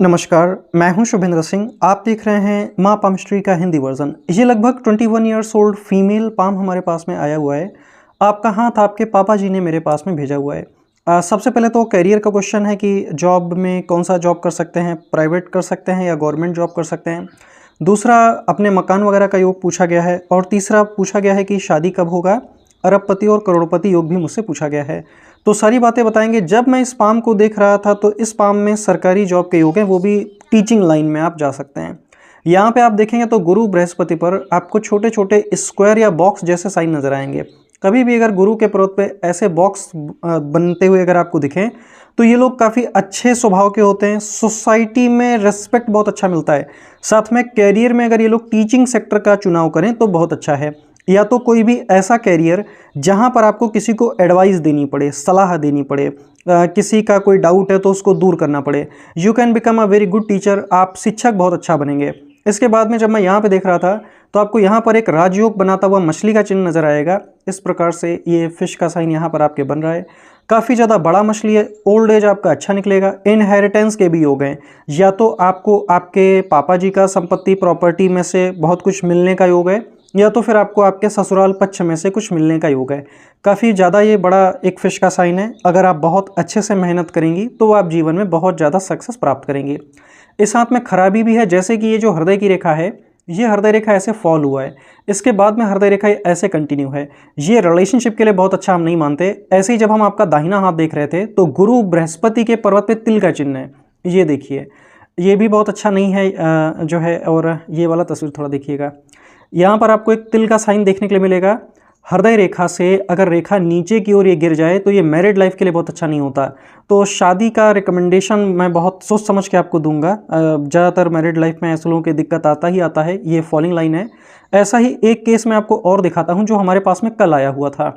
नमस्कार, मैं हूं शुभेंद्र सिंह। आप देख रहे हैं माँ पाम हिस्ट्री का हिंदी वर्जन। ये लगभग 21 ईयर्स ओल्ड फीमेल पाम हमारे पास में आया हुआ है। आपका हाथ आपके पापा जी ने मेरे पास में भेजा हुआ है। सबसे पहले तो करियर का क्वेश्चन है कि जॉब में कौन सा जॉब कर सकते हैं, प्राइवेट कर सकते हैं या गवर्नमेंट जॉब कर सकते हैं। दूसरा, अपने मकान वगैरह का योग पूछा गया है। और तीसरा पूछा गया है कि शादी कब होगा। अरबपति और करोड़पति योग भी मुझसे पूछा गया है। तो सारी बातें बताएंगे। जब मैं इस पाम को देख रहा था तो इस पाम में सरकारी जॉब के योग हैं, वो भी टीचिंग लाइन में आप जा सकते हैं। यहाँ पे आप देखेंगे तो गुरु बृहस्पति पर आपको छोटे छोटे स्क्वायर या बॉक्स जैसे साइन नजर आएंगे। कभी भी अगर गुरु के पर्वत पे ऐसे बॉक्स बनते हुए अगर आपको दिखें तो ये लोग काफ़ी अच्छे स्वभाव के होते हैं। सोसाइटी में रेस्पेक्ट बहुत अच्छा मिलता है। साथ में कैरियर में अगर ये लोग टीचिंग सेक्टर का चुनाव करें तो बहुत अच्छा है। या तो कोई भी ऐसा कैरियर जहां पर आपको किसी को एडवाइस देनी पड़े, सलाह देनी पड़े, किसी का कोई डाउट है तो उसको दूर करना पड़े। You can become a very good teacher. आप शिक्षक बहुत अच्छा बनेंगे। इसके बाद में जब मैं यहाँ पे देख रहा था तो आपको यहाँ पर एक राजयोग बनाता हुआ मछली का चिन्ह नजर आएगा। इस प्रकार से ये फिश का साइन यहाँ पर आपके बन रहा है। काफ़ी ज़्यादा बड़ा मछली है। ओल्ड एज आपका अच्छा निकलेगा। इनहेरिटेंस के भी योग हैं। या तो आपको आपके पापा जी का संपत्ति प्रॉपर्टी में से बहुत कुछ मिलने का योग है, या तो फिर आपको आपके ससुराल पक्ष में से कुछ मिलने का योग है। काफ़ी ज़्यादा ये बड़ा एक फिश का साइन है। अगर आप बहुत अच्छे से मेहनत करेंगी तो आप जीवन में बहुत ज़्यादा सक्सेस प्राप्त करेंगी। इस हाथ में खराबी भी है, जैसे कि ये जो हृदय की रेखा है, ये हृदय रेखा ऐसे फॉल हुआ है। इसके बाद में हृदय रेखा ऐसे कंटिन्यू है। ये रिलेशनशिप के लिए बहुत अच्छा हम नहीं मानते। ऐसे ही जब हम आपका दाहिना हाथ देख रहे थे तो गुरु बृहस्पति के पर्वत पे तिल का चिन्ह है। ये देखिए, ये भी बहुत अच्छा नहीं है जो है। और ये वाला तस्वीर थोड़ा देखिएगा, यहाँ पर आपको एक तिल का साइन देखने के लिए मिलेगा। हृदय रेखा से अगर रेखा नीचे की ओर ये गिर जाए तो ये मैरिड लाइफ के लिए बहुत अच्छा नहीं होता। तो शादी का रिकमेंडेशन मैं बहुत सोच समझ के आपको दूंगा। ज़्यादातर मैरिड लाइफ में ऐसे लोगों की दिक्कत आता है। ये फॉलिंग लाइन है। ऐसा ही एक केस मैं आपको और दिखाता हूँ जो हमारे पास में कल आया हुआ था।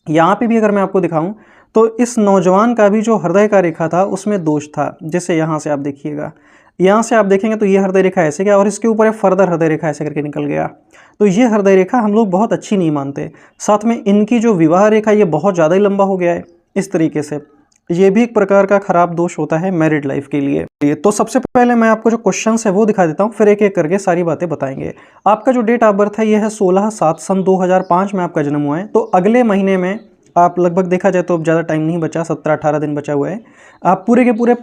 यहाँ पे भी अगर मैं आपको दिखाऊं तो इस नौजवान का भी जो हृदय का रेखा था उसमें दोष था। जैसे यहाँ से आप देखिएगा, यहाँ से आप देखेंगे तो ये हृदय रेखा ऐसे गया और इसके ऊपर एक फर्दर हृदय रेखा ऐसे करके निकल गया। तो ये हृदय रेखा हम लोग बहुत अच्छी नहीं मानते। साथ में इनकी जो विवाह रेखा ये बहुत ज़्यादा ही लंबा हो गया है। इस तरीके से ये भी एक प्रकार का खराब दोष होता है मैरिड लाइफ के लिए। तो सबसे पहले मैं आपको जो क्वेश्चंस है वो दिखा देता हूँ, फिर एक एक करके सारी बातें बताएंगे। आपका जो डेट ऑफ बर्थ है ये है 16/7 सन 2005 में आपका जन्म हुआ है। तो अगले महीने में आप लगभग देखा जाए तो अब ज़्यादा टाइम नहीं बचा, 17-18 दिन बचा हुआ है। आप पूरे के पूरे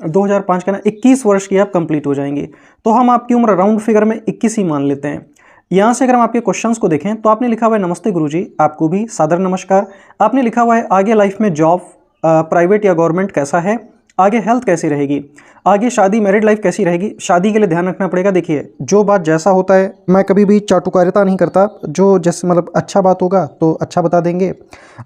2005 का ना 21 वर्ष की आप कंप्लीट हो जाएंगे। तो हम आपकी उम्र राउंड फिगर में 21 ही मान लेते हैं। यहाँ से अगर हम आपके क्वेश्चंस को देखें तो आपने लिखा हुआ है नमस्ते गुरुजी, आपको भी सादर नमस्कार। आपने लिखा हुआ है आगे लाइफ में जॉब प्राइवेट या गवर्नमेंट कैसा है, आगे हेल्थ कैसी रहेगी, आगे शादी मैरिड लाइफ कैसी रहेगी। शादी के लिए ध्यान रखना पड़ेगा। देखिए, जो बात जैसा होता है, मैं कभी भी चाटुकारिता नहीं करता। जो जैसे मतलब अच्छा बात होगा तो अच्छा बता देंगे।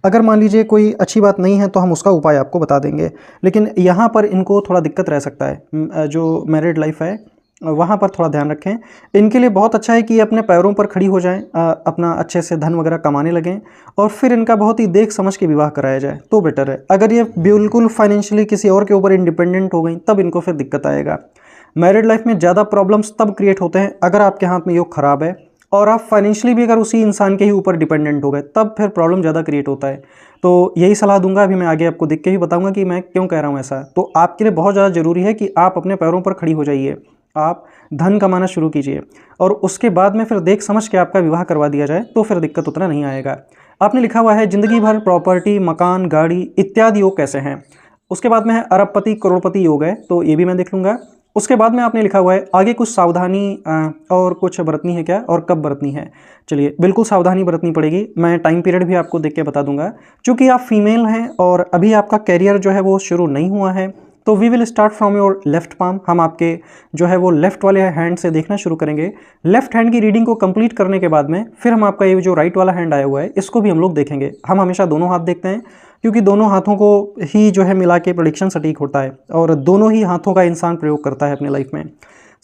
अगर मान लीजिए कोई अच्छी बात नहीं है तो हम उसका उपाय आपको बता देंगे। लेकिन यहाँ पर इनको थोड़ा दिक्कत रह सकता है। जो मैरिड लाइफ है वहाँ पर थोड़ा ध्यान रखें। इनके लिए बहुत अच्छा है कि अपने पैरों पर खड़ी हो जाएं, अपना अच्छे से धन वगैरह कमाने लगें और फिर इनका बहुत ही देख समझ के विवाह कराया जाए तो बेटर है। अगर ये बिल्कुल फाइनेंशियली किसी और के ऊपर इंडिपेंडेंट हो गई तब इनको फिर दिक्कत आएगा। मैरिड लाइफ में ज़्यादा प्रॉब्लम्स तब क्रिएट होते हैं अगर आपके हाथ में योग खराब है और आप फाइनेंशियली भी अगर उसी इंसान के ही ऊपर डिपेंडेंट हो गए, तब फिर प्रॉब्लम ज़्यादा क्रिएट होता है। तो यही सलाह दूंगा। अभी मैं आगे आपको देख के भी बताऊंगा कि मैं क्यों कह रहा हूँ ऐसा। तो आपके लिए बहुत ज़्यादा ज़रूरी है कि आप अपने पैरों पर खड़ी हो जाइए, आप धन कमाना शुरू कीजिए और उसके बाद में फिर देख समझ के आपका विवाह करवा दिया जाए तो फिर दिक्कत उतना नहीं आएगा। आपने लिखा हुआ है जिंदगी भर प्रॉपर्टी, मकान, गाड़ी इत्यादि योग कैसे हैं। उसके बाद में है अरबपति करोड़पति योग है, तो ये भी मैं देख लूँगा। उसके बाद में आपने लिखा हुआ है आगे कुछ सावधानी और कुछ बरतनी है क्या और कब बरतनी है। चलिए, बिल्कुल सावधानी बरतनी पड़ेगी। मैं टाइम पीरियड भी आपको देख के बता दूंगा। चूँकि आप फीमेल हैं और अभी आपका कैरियर जो है वो शुरू नहीं हुआ है, तो we will start from your left palm. हम आपके जो है वो लेफ्ट वाले हैंड से देखना शुरू करेंगे। लेफ्ट हैंड की रीडिंग को कंप्लीट करने के बाद में फिर हम आपका ये जो राइट वाला हैंड आया हुआ है इसको भी हम लोग देखेंगे। हम हमेशा दोनों हाथ देखते हैं क्योंकि दोनों हाथों को ही जो है मिला के प्रेडिक्शन सटीक होता है और दोनों ही हाथों का इंसान प्रयोग करता है अपनी लाइफ में।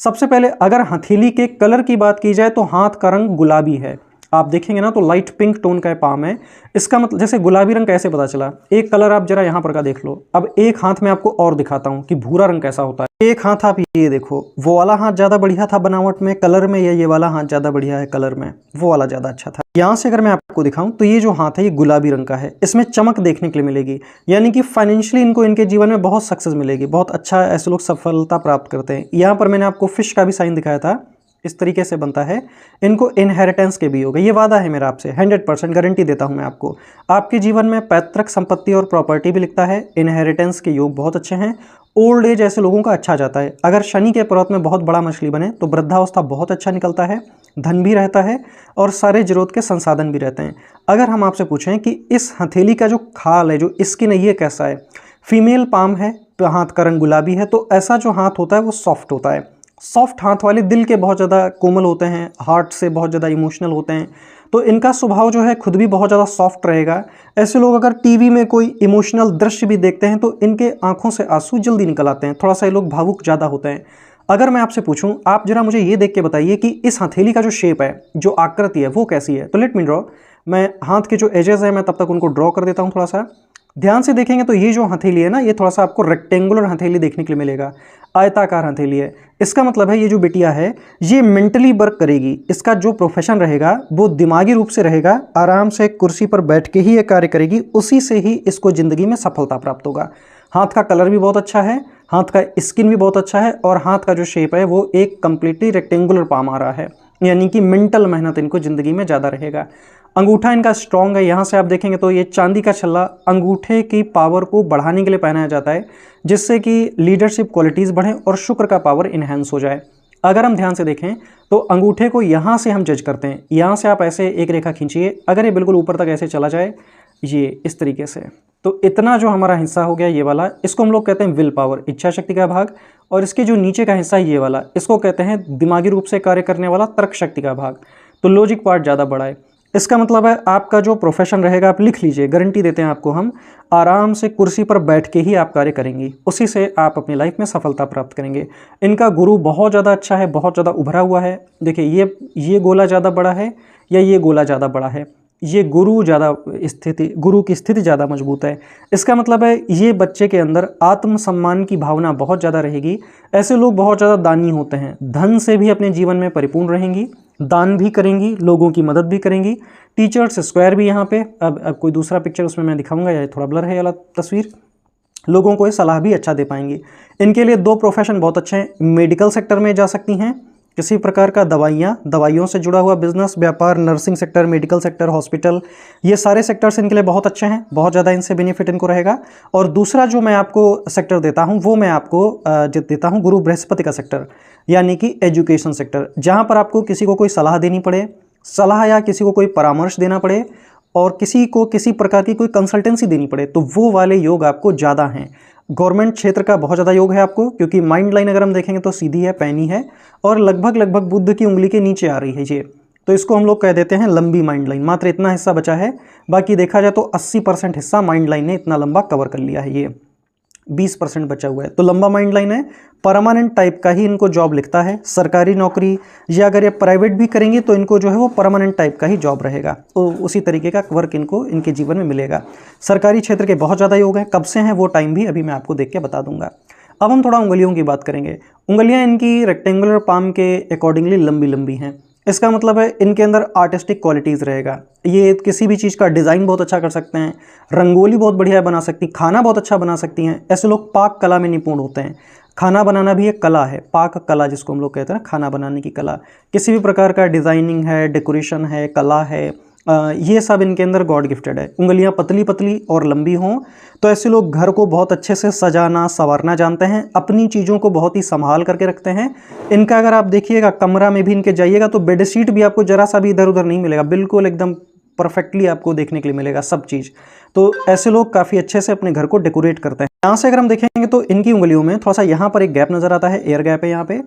सबसे पहले अगर हथेली के कलर की बात की जाए तो हाथ का रंग गुलाबी है। आप देखेंगे ना तो लाइट पिंक टोन का पाम है। इसका मतलब जैसे गुलाबी रंग कैसे पता चला, एक कलर आप जरा यहाँ पर का देख लो। अब एक हाथ में आपको और दिखाता हूँ कि भूरा रंग कैसा होता है। एक हाथ आप ये देखो, वो वाला हाथ ज़्यादा बढ़िया था बनावट में कलर में, या ये वाला हाथ ज़्यादा बढ़िया है कलर में, वो वाला ज़्यादा अच्छा था। यहाँ से अगर मैं आपको दिखाऊं तो ये जो हाथ है ये गुलाबी रंग का है, इसमें चमक देखने के लिए मिलेगी, यानी कि फाइनेंशियली इनको इनके जीवन में बहुत सक्सेस मिलेगी, बहुत अच्छा ऐसे लोग सफलता प्राप्त करते हैं। यहाँ पर मैंने आपको फिश का भी साइन दिखाया था, इस तरीके से बनता है। इनको इनहेरिटेंस के भी होगा, ये वादा है मेरा आपसे, 100% गारंटी देता हूं मैं आपको। आपके जीवन में पैतृक संपत्ति और प्रॉपर्टी भी लिखता है, इनहेरिटेंस के योग बहुत अच्छे हैं। ओल्ड एज ऐसे लोगों का अच्छा जाता है। अगर शनि के पर्वत में बहुत बड़ा मछली बने तो वृद्धावस्था बहुत अच्छा निकलता है, धन भी रहता है और सारे जरूरत के संसाधन भी रहते हैं। अगर हम आपसे पूछें कि इस हथेली का जो खाल है, जो स्किन है, ये कैसा है, फीमेल पाम है, हाथ का रंग गुलाबी है, तो ऐसा जो हाथ होता है वो सॉफ्ट होता है। सॉफ्ट हाथ वाले दिल के बहुत ज़्यादा कोमल होते हैं, हार्ट से बहुत ज़्यादा इमोशनल होते हैं, तो इनका स्वभाव जो है खुद भी बहुत ज़्यादा सॉफ्ट रहेगा। ऐसे लोग अगर टीवी में कोई इमोशनल दृश्य भी देखते हैं तो इनके आंखों से आंसू जल्दी निकल आते हैं, थोड़ा सा ये लोग भावुक ज़्यादा होते हैं। अगर मैं आपसे पूछूं, आप जरा मुझे ये देख के बताइए कि इस हथेली का जो शेप है, जो आकृति है, वो कैसी है। तो लेट मी ड्रॉ, मैं हाथ के जो एजेस है मैं तब तक उनको ड्रॉ कर देता हूँ। थोड़ा सा ध्यान से देखेंगे तो ये जो हथेली है ना, ये थोड़ा सा आपको रेक्टेंगुलर हथेली देखने के लिए मिलेगा, आयताकार हथेली है। इसका मतलब है ये जो बिटिया है ये मेंटली वर्क करेगी, इसका जो प्रोफेशन रहेगा वो दिमागी रूप से रहेगा, आराम से कुर्सी पर बैठ के ही ये कार्य करेगी, उसी से ही इसको ज़िंदगी में सफलता प्राप्त होगा। हाथ का कलर भी बहुत अच्छा है, हाथ का स्किन भी बहुत अच्छा है, और हाथ का जो शेप है वो एक कंप्लीटली रेक्टेंगुलर पाम आ रहा है, यानी कि मेंटल मेहनत इनको ज़िंदगी में ज़्यादा रहेगा। अंगूठा इनका स्ट्रॉन्ग है, यहाँ से आप देखेंगे तो ये चांदी का छल्ला अंगूठे की पावर को बढ़ाने के लिए पहनाया जाता है, जिससे कि लीडरशिप क्वालिटीज़ बढ़ें और शुक्र का पावर इन्हेंस हो जाए। अगर हम ध्यान से देखें तो अंगूठे को यहाँ से हम जज करते हैं, यहाँ से आप ऐसे एक रेखा खींचिए, अगर ये बिल्कुल ऊपर तक ऐसे चला जाए, ये इस तरीके से, तो इतना जो हमारा हिस्सा हो गया ये वाला, इसको हम लोग कहते हैं विल पावर, इच्छा शक्ति का भाग। और इसके जो नीचे का हिस्सा है ये वाला, इसको कहते हैं दिमागी रूप से कार्य करने वाला तर्क शक्ति का भाग। तो लॉजिक पार्ट ज़्यादा बड़ा है। इसका मतलब है आपका जो प्रोफेशन रहेगा, आप लिख लीजिए, गारंटी देते हैं आपको हम, आराम से कुर्सी पर बैठ के ही आप कार्य करेंगी, उसी से आप अपनी लाइफ में सफलता प्राप्त करेंगे। इनका गुरु बहुत ज़्यादा अच्छा है, बहुत ज़्यादा उभरा हुआ है। देखिए ये गोला ज़्यादा बड़ा है या ये गोला ज़्यादा बड़ा है, ये गुरु की स्थिति ज़्यादा मजबूत है। इसका मतलब है ये बच्चे के अंदर आत्मसम्मान की भावना बहुत ज़्यादा रहेगी। ऐसे लोग बहुत ज़्यादा दानी होते हैं, धन से भी अपने जीवन में परिपूर्ण रहेंगी, दान भी करेंगी, लोगों की मदद भी करेंगी। टीचर्स स्क्वायर भी यहाँ पे, अब कोई दूसरा पिक्चर उसमें मैं दिखाऊंगा, या थोड़ा ब्लर है वाला तस्वीर, लोगों को ये सलाह भी अच्छा दे पाएंगी। इनके लिए दो प्रोफेशन बहुत अच्छे हैं, मेडिकल सेक्टर में जा सकती हैं, किसी प्रकार का दवाइयों से जुड़ा हुआ बिजनेस, व्यापार, nursing sector, medical sector, hospital, ये सारे सेक्टर्स इनके लिए बहुत अच्छे हैं, बहुत ज़्यादा इनसे बेनिफिट इनको रहेगा। और दूसरा जो मैं आपको सेक्टर देता हूँ वो मैं आपको देता हूँ गुरु बृहस्पति का सेक्टर, यानी कि एजुकेशन सेक्टर, जहाँ पर आपको किसी को कोई सलाह देनी पड़े, सलाह या किसी को कोई परामर्श देना पड़े, और किसी को किसी प्रकार की कोई कंसल्टेंसी देनी पड़े, तो वो वाले योग आपको ज़्यादा हैं। गवर्नमेंट क्षेत्र का बहुत ज़्यादा योग है आपको, क्योंकि माइंड लाइन अगर हम देखेंगे तो सीधी है, पैनी है, और लगभग बुद्ध की उंगली के नीचे आ रही है ये, तो इसको हम लोग कह देते हैं लंबी माइंड लाइन। मात्र इतना हिस्सा बचा है, बाकी देखा जाए तो 80% हिस्सा माइंड लाइन ने इतना लंबा कवर कर लिया है, ये 20% बचा हुआ है। तो लंबा माइंड लाइन है, परमानेंट टाइप का ही इनको जॉब लिखता है, सरकारी नौकरी, या अगर ये प्राइवेट भी करेंगे तो इनको जो है वो परमानेंट टाइप का ही जॉब रहेगा, तो उसी तरीके का वर्क इनको इनके जीवन में मिलेगा। सरकारी क्षेत्र के बहुत ज़्यादा योग हैं, कब से हैं वो टाइम भी अभी मैं आपको देख के बता दूंगा। अब हम थोड़ा उंगलियों की बात करेंगे। उंगलियां इनकी रेक्टेंगुलर पाम के अकॉर्डिंगली लंबी लंबी हैं, इसका मतलब है इनके अंदर आर्टिस्टिक क्वालिटीज़ रहेगा। ये किसी भी चीज़ का डिज़ाइन बहुत अच्छा कर सकते हैं, रंगोली बहुत बढ़िया बना सकती, खाना बहुत अच्छा बना सकती हैं। ऐसे लोग पाक कला में निपुण होते हैं, खाना बनाना भी एक कला है, पाक कला जिसको हम लोग कहते हैं ना, खाना बनाने की कला। किसी भी प्रकार का डिज़ाइनिंग है, डेकोरेशन है, कला है, ये सब इनके अंदर गॉड गिफ्टेड है। उंगलियां पतली पतली और लंबी हों तो ऐसे लोग घर को बहुत अच्छे से सजाना संवारना जानते हैं, अपनी चीज़ों को बहुत ही संभाल करके रखते हैं। इनका अगर आप देखिएगा कमरा में भी इनके जाइएगा तो बेडशीट भी आपको जरा सा भी इधर उधर नहीं मिलेगा, बिल्कुल एकदम परफेक्टली आपको देखने के लिए मिलेगा सब चीज़। तो ऐसे लोग काफ़ी अच्छे से अपने घर को डेकोरेट करते हैं। यहाँ से अगर हम देखेंगे तो इनकी उंगलियों में थोड़ा सा यहाँ पर एक गैप नज़र आता है, एयर गैप है यहाँ पे,